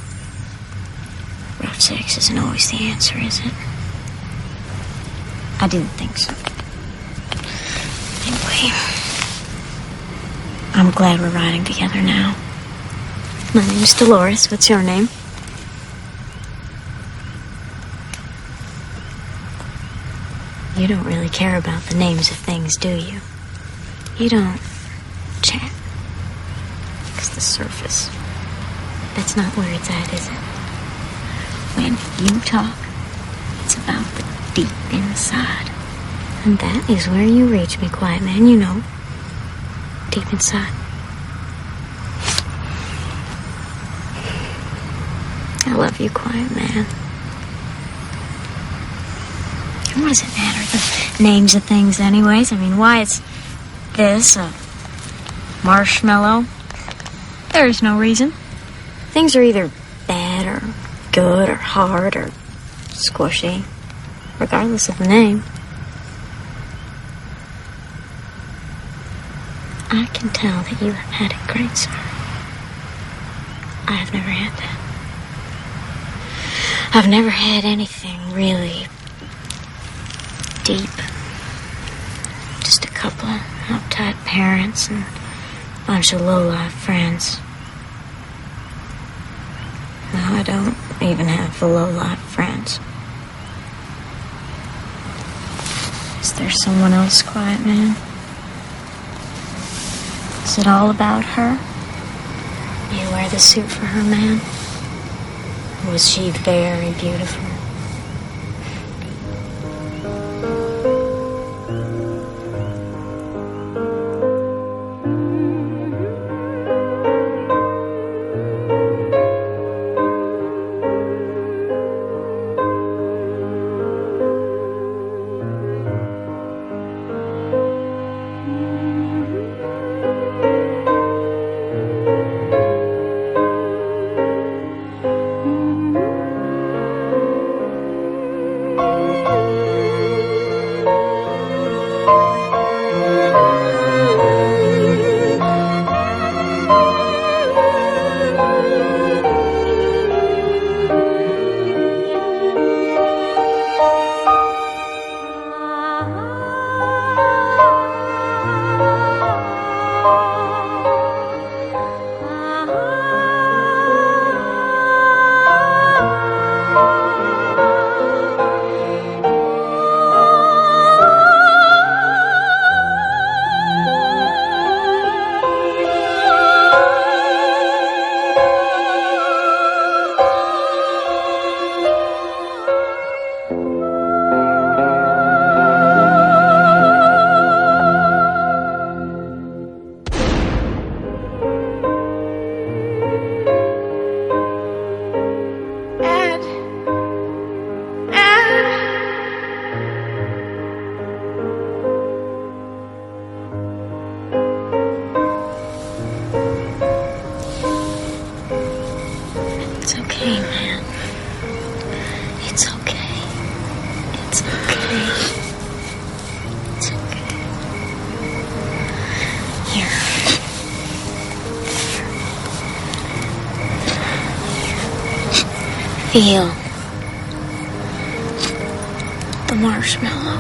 Rough sex isn't always the answer, is it? I didn't think so. Anyway, I'm glad we're riding together now. My name's Dolores. What's your name? You don't really care about the names of things, do you? You don't chat. It's the surface. That's not where it's at, is it? When you talk, it's about the deep inside. And that is where you reach me, quiet man, you know. Deep inside. I love you, quiet man. What does it matter, the names of things anyways? I mean, why it's this, a marshmallow? There's no reason. Things are either bad or good or hard or squishy, regardless of the name. I can tell that you have had it great, sir. I have never had that. I've never had anything really deep. Just a couple of uptight parents and a bunch of low-life friends. No, I don't even have the low-life friends. Is there someone else, quiet man? Is it all about her? You wear the suit for her, man? Or was she very beautiful? Feel the marshmallow.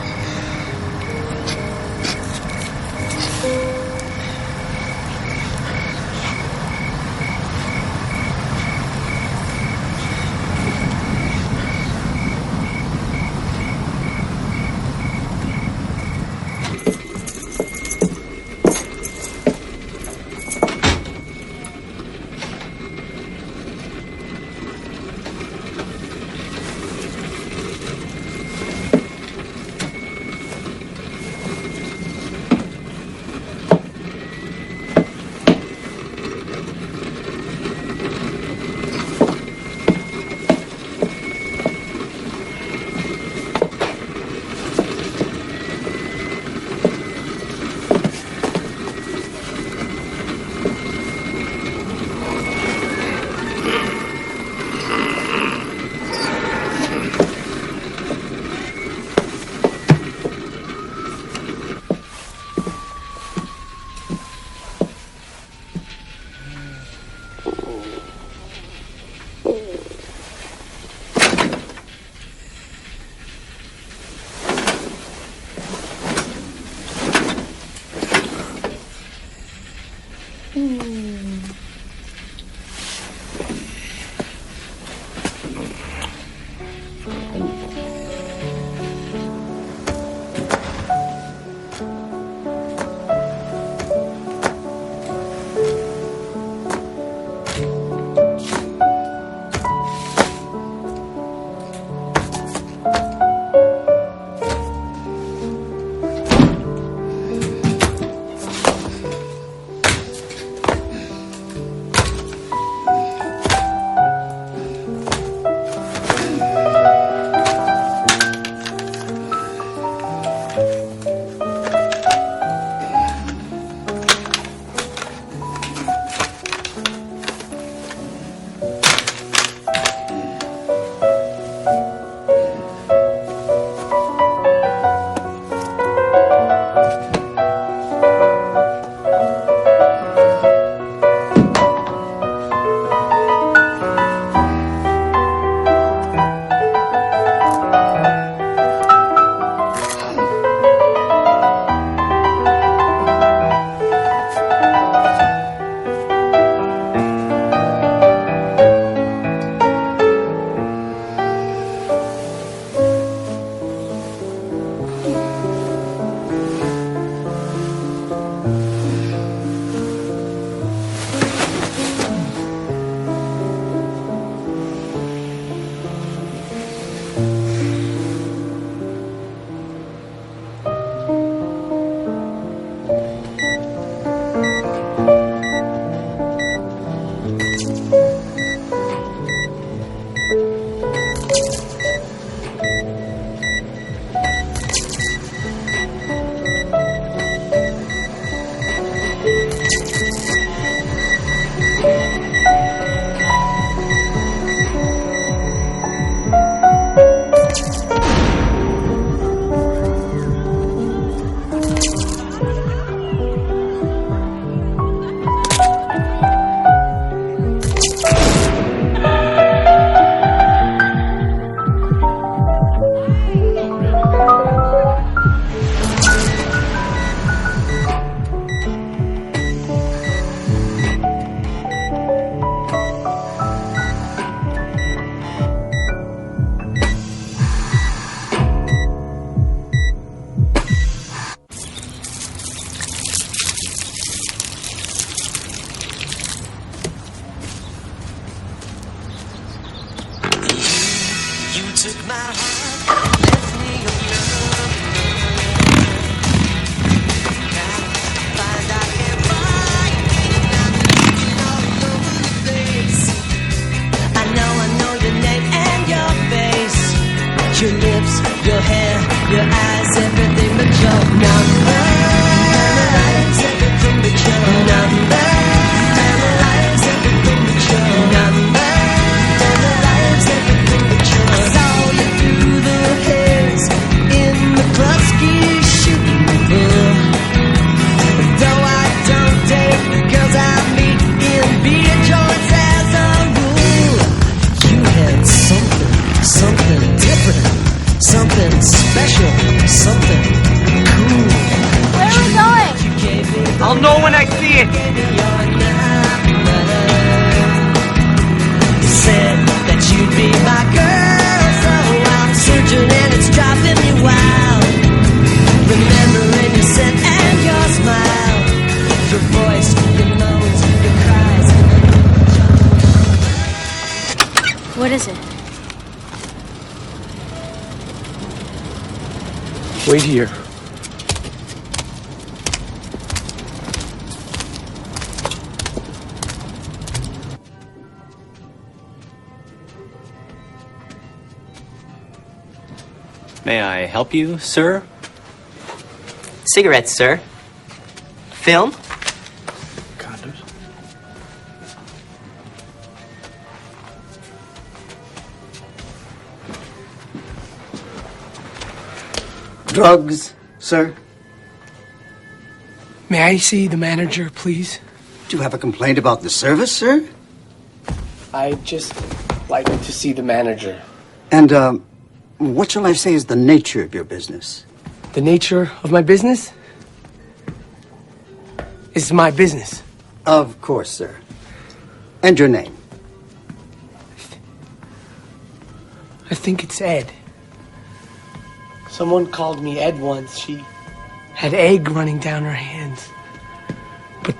What is it? Wait here. May I help you, sir? Cigarettes, sir. Film? Condoms. Drugs, sir? May I see the manager, please? Do you have a complaint about the service, sir? I'd just like to see the manager. And, what shall I say is the nature of your business? The nature of my business? It's my business. Of course, sir. And your name? I think it's Ed. Someone called me Ed once. She had egg running down her hands. But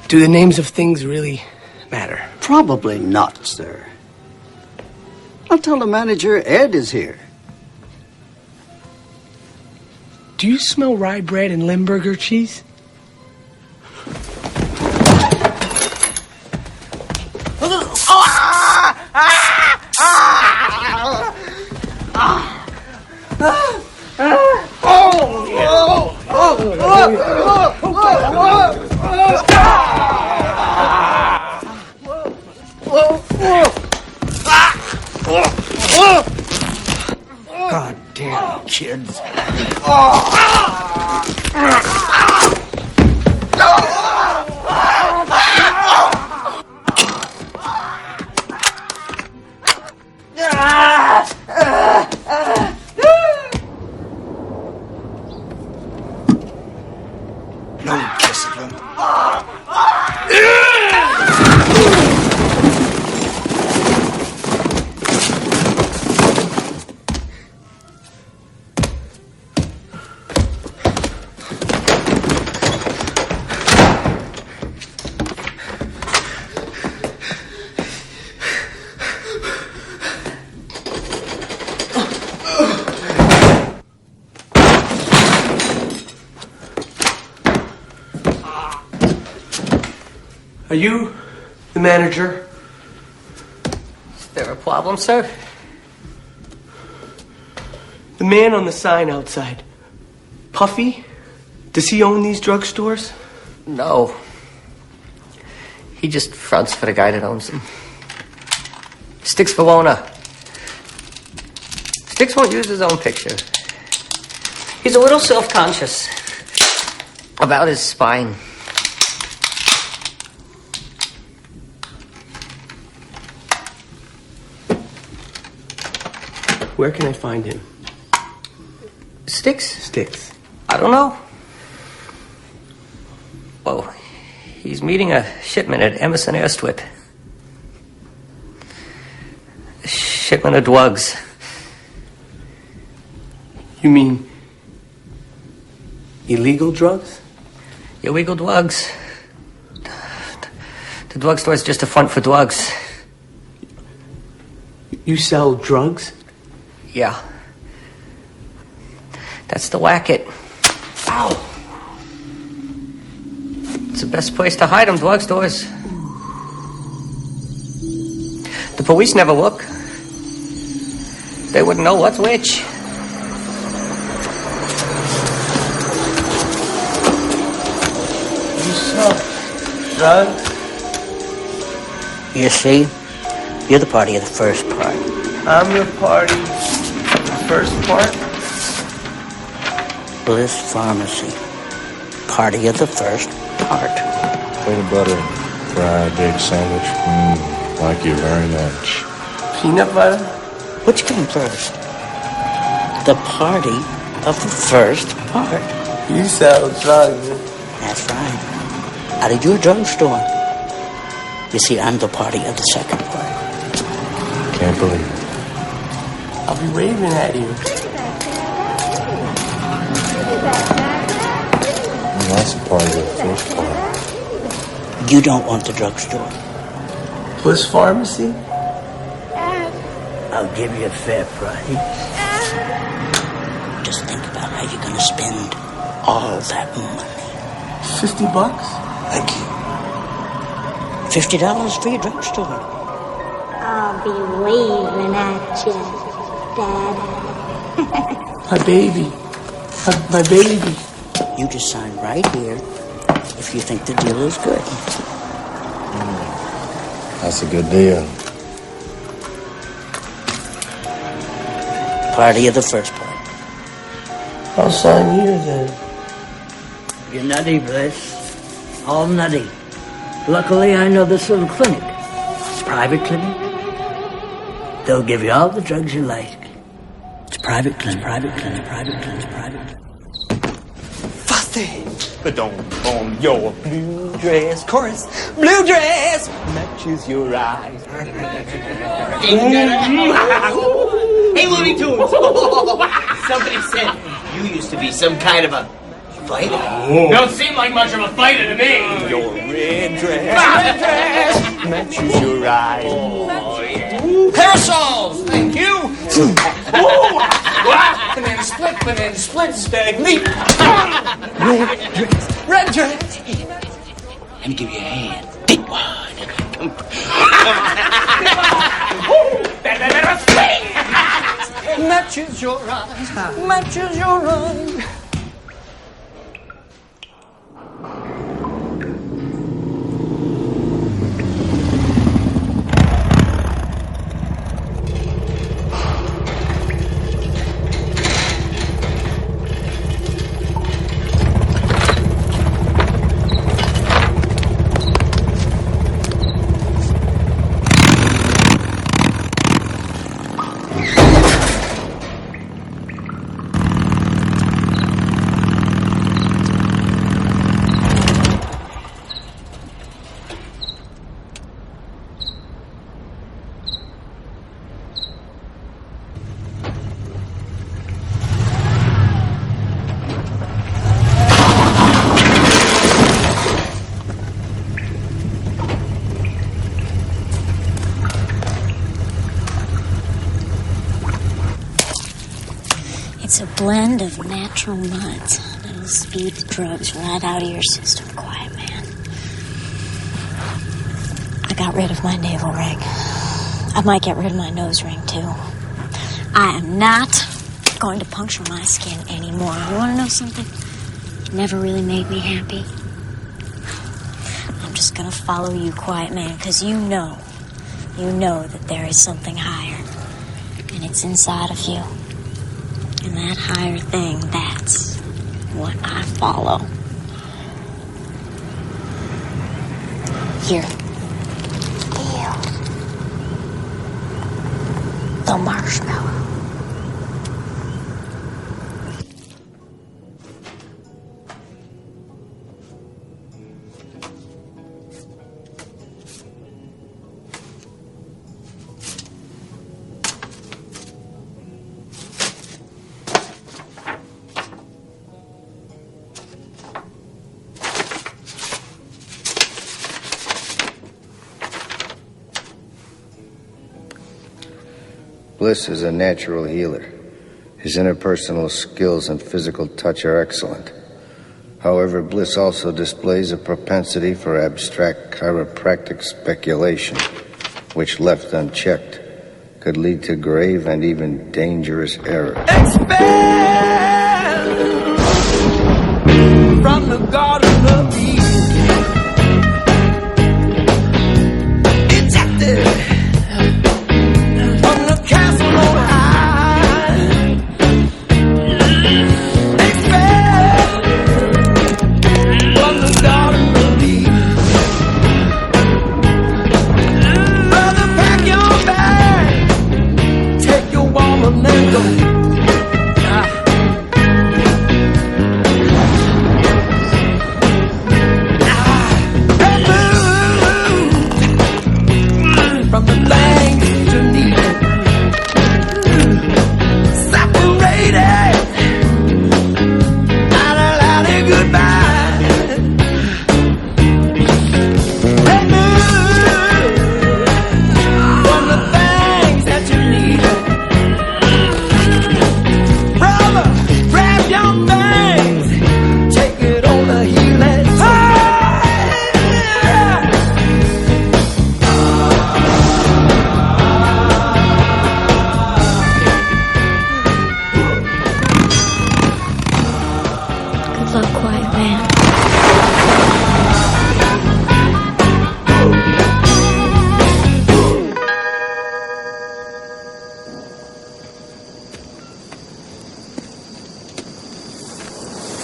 do the names of things really matter? Probably not, sir. I'll tell the manager Ed is here. Do you smell rye bread and Limburger cheese? God damn kids. No discipline. Are you the manager? Is there a problem, sir? The man on the sign outside. Puffy? Does he own these drugstores? No. He just fronts for the guy that owns them. Sticks for owner. Sticks won't use his own picture. He's a little self-conscious about his spine. Where can I find him? Sticks? Sticks. I don't know. Oh, he's meeting a shipment at Emerson Airstrip. A shipment of drugs. You mean illegal drugs? Illegal drugs. The drugstore is just a front for drugs. You sell drugs? Yeah. That's the racket. Ow! It's the best place to hide them, drugstores. The police never look. They wouldn't know what's which. You sell drugs? You see, you're the party of the first part. I'm your party. First part? Bliss Pharmacy. Party of the first part. Peanut butter, fried egg sandwich. Like you very much. Peanut butter? Which came first? The party of the first part. You sell drugs. That's right. Out of your drugstore. You see, I'm the party of the second part. Can't believe it. I'll be waving at you. That's a part of the first part. You don't want the drugstore. Bliss Pharmacy? I'll give you a fair price. Just think about how you're going to spend all that money. $50? $50 for your drugstore. I'll be waving at you, Dad. My baby. My baby. You just sign right here if you think the deal is good. That's a good deal. Party of the first part. I'll sign here then. You're nutty, Bliss. All nutty. Luckily, I know this little clinic. Private clinic. They'll give you all the drugs you like. It's private clinic, private clinic, private clinic, private clinic. Say, but don't on your blue dress. Chorus, blue dress matches your eyes. Hey, Looney Tunes! Somebody said you used to be some kind of a fighter. Don't seem like much of a fighter to me. Your red dress matches your eyes. Parasols! Thank you! Banana split, stag leap. Red dress. Let me give you a hand. Big one. Matches your eyes. Matches your eyes. It's a blend of natural nuts that'll speed the drugs right out of your system, quiet man. I got rid of my navel ring. I might get rid of my nose ring, too. I am not going to puncture my skin anymore. You want to know something? It never really made me happy. I'm just going to follow you, quiet man, because you know that there is something higher, and it's inside of you. And that higher thing, that's what I follow. Here. Feel the marshmallow. Bliss is a natural healer. His interpersonal skills and physical touch are excellent. However, Bliss also displays a propensity for abstract chiropractic speculation, which, left unchecked, could lead to grave and even dangerous errors. From the Garden of Eden, ejected from the castle on high. Expelled from the Garden of Eden. Brother, pack your bag, take your woman and go. From the banks to Needle, separated, loudy goodbye. Remove from the things that you need. Brother, grab your things, take it on the healing side. Good luck, quiet man.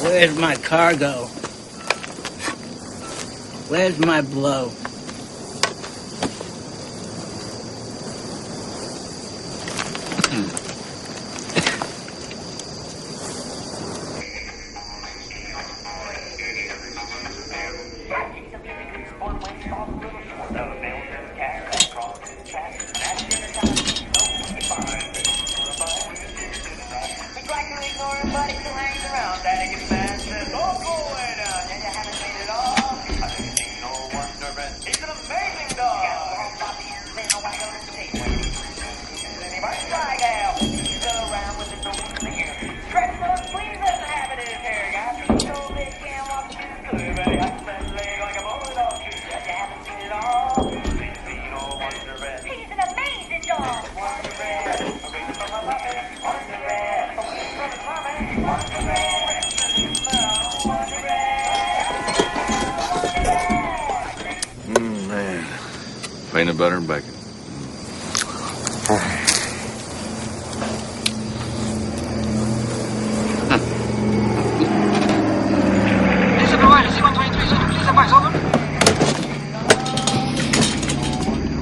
Where's my cargo? Where's my blow? Peanut butter and bacon.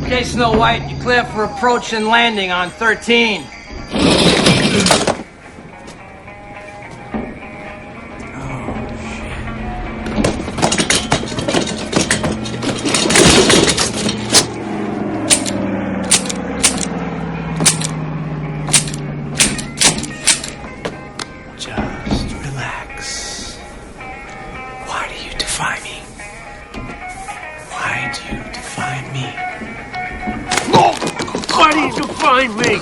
Okay, Snow White, you clear for approach and landing on 13. Just relax. Why do you defy me? Why do you defy me? Why do you define me?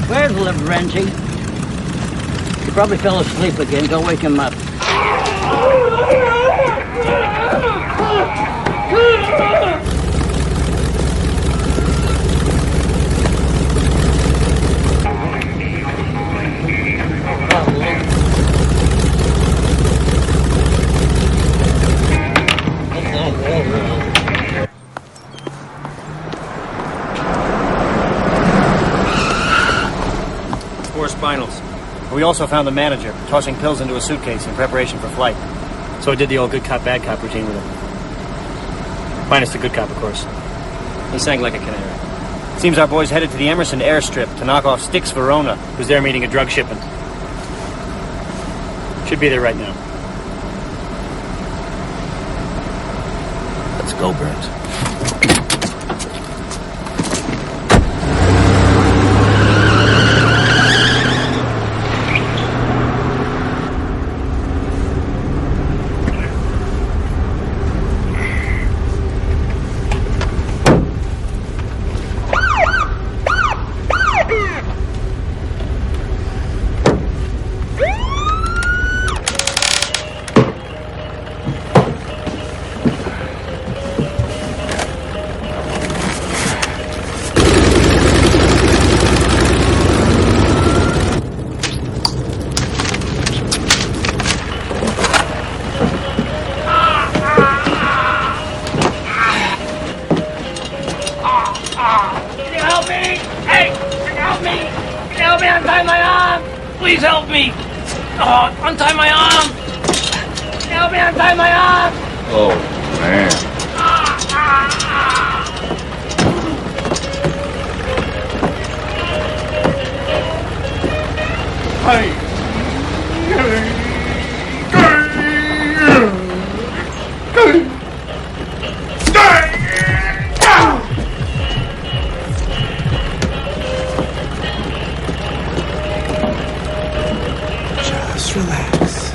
Where's Lavrenti? He probably fell asleep again. Go wake him up. Four spinals. We also found the manager tossing pills into a suitcase in preparation for flight. So I did the old good cop, bad cop routine with him. Minus the good cop, of course. He sang like a canary. Seems our boy's headed to the Emerson airstrip to knock off Styx Verona, who's there meeting a drug shipment. Should be there right now. Let's go, Burns. Can you help me? Hey, can you help me? Can you help me untie my arm? Please help me. Oh, untie my arm. Can you help me untie my arm? Oh, man. Just relax.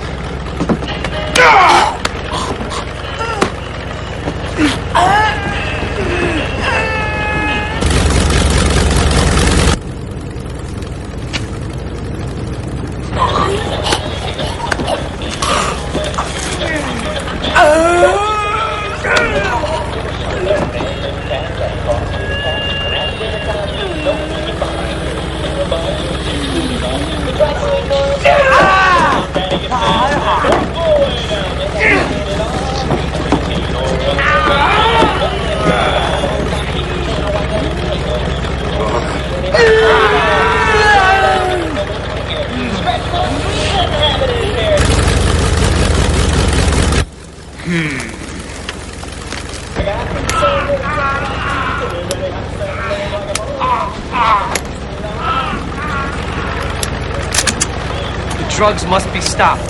The drugs must be stopped.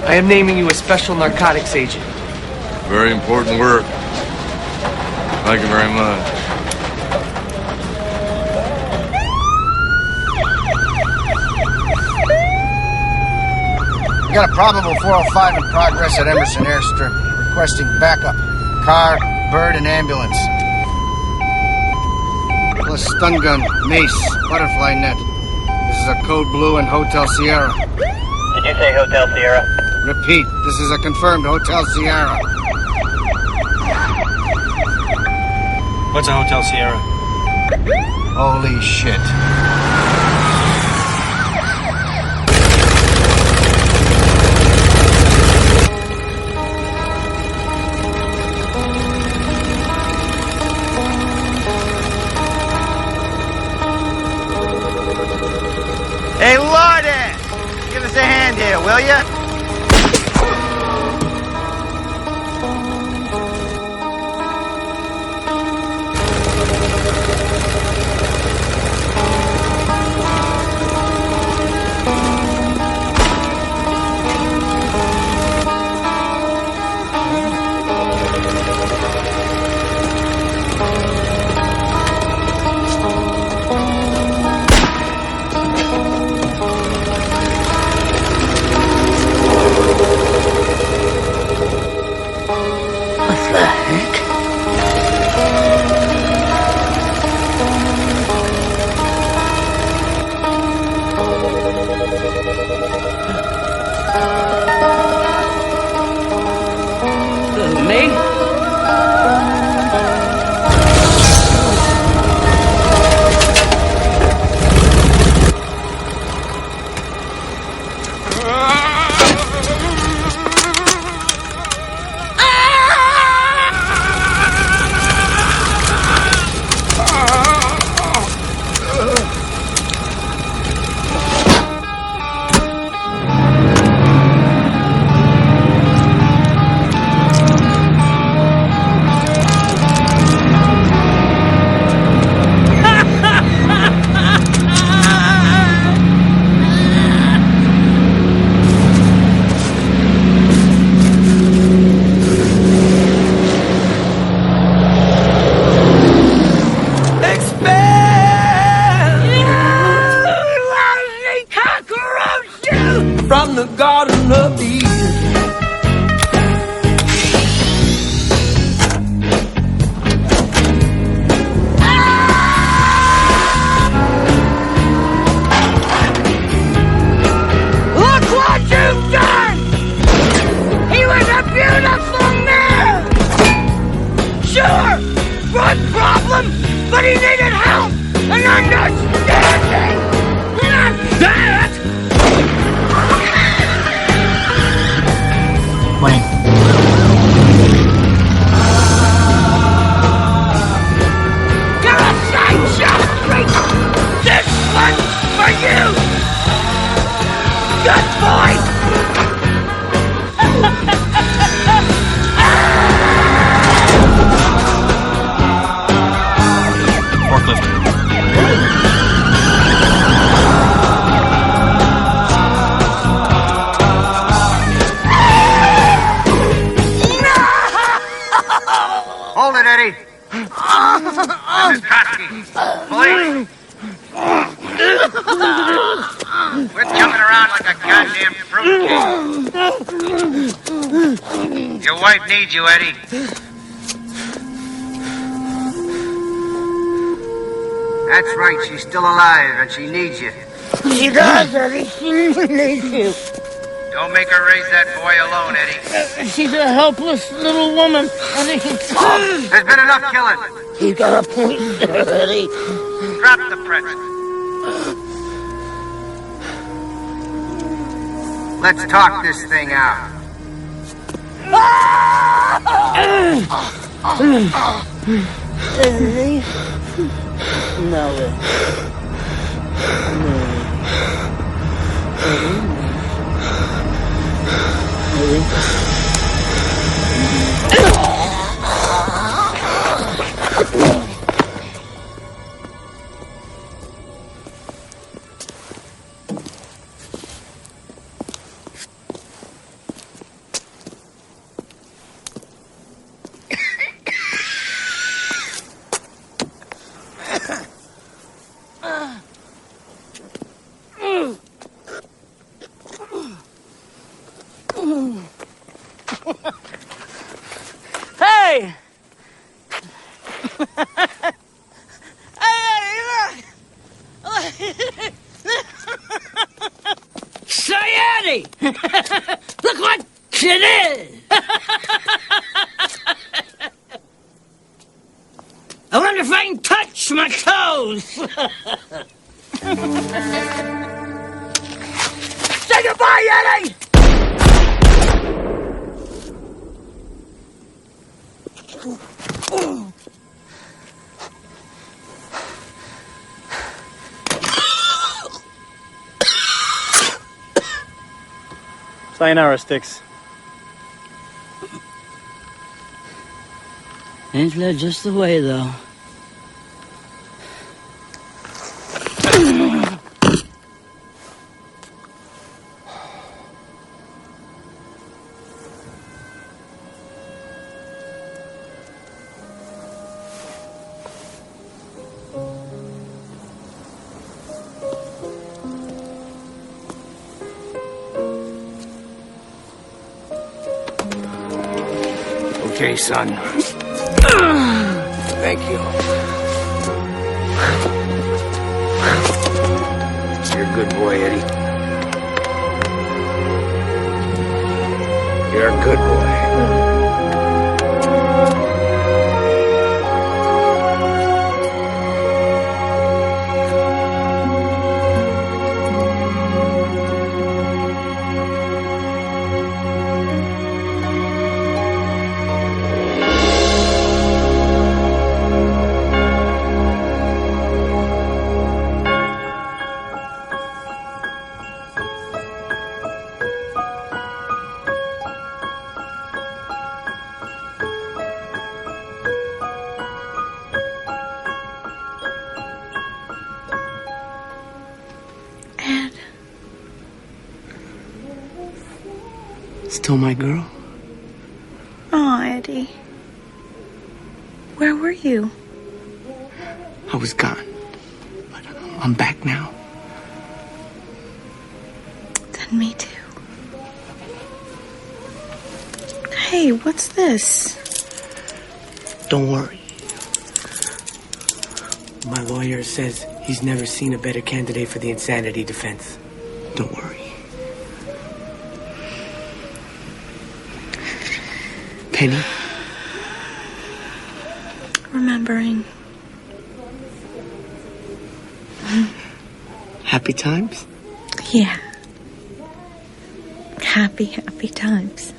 I am naming you a special narcotics agent. Very important work. Thank you very much. We got a probable 405 in progress at Emerson Airstrip, requesting backup. Car, bird, and ambulance. plus stun gun, mace, butterfly net. This is a code blue and Hotel Sierra. Did you say Hotel Sierra? Repeat, this is a confirmed Hotel Sierra. What's a Hotel Sierra? Holy shit. Hey, Lourdes! Give us a hand here, will ya? From the Garden of Eden. Look what you've done! He was a beautiful man! Sure, one problem, but he needed help and understanding! Not that! Wayne. You're a sideshow freak! This one's for you! Good boy! Forklift. Hold it, Eddie. This is Koski. Police. Quit jumping around like a goddamn fruitcake. Your wife needs you, Eddie. That's right, she's still alive and she needs you. She does, Eddie. She needs you. Don't make her raise that boy alone, Eddie. She's a helpless little woman, Eddie. There's been enough killing. You got a point there, Eddie. Drop the pretzel. Let's talk this thing out. Eddie? No, Hey! Hey, Eddie! Look what you did! I wonder if I can touch my toes! Say goodbye, Eddie! Sayonara, Sticks. Ain't that just the way, though? Okay, son. Thank you. You're a good boy, Eddie. You're a good boy. Still my girl? Aw, Eddie. Where were you? I was gone. But I'm back now. Then me too. Hey, what's this? Don't worry. My lawyer says he's never seen a better candidate for the insanity defense. Don't worry. Penny? Remembering. Happy times? Yeah. Happy, happy times.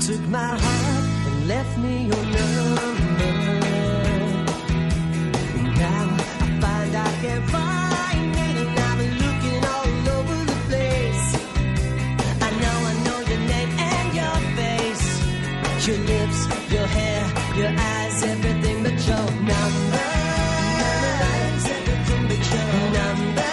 took my heart and left me your number. Now I find I can't find it, and I've been looking all over the place. I know your name and your face, your lips, your hair, your eyes, everything but your number. Everything but your number.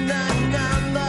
the number.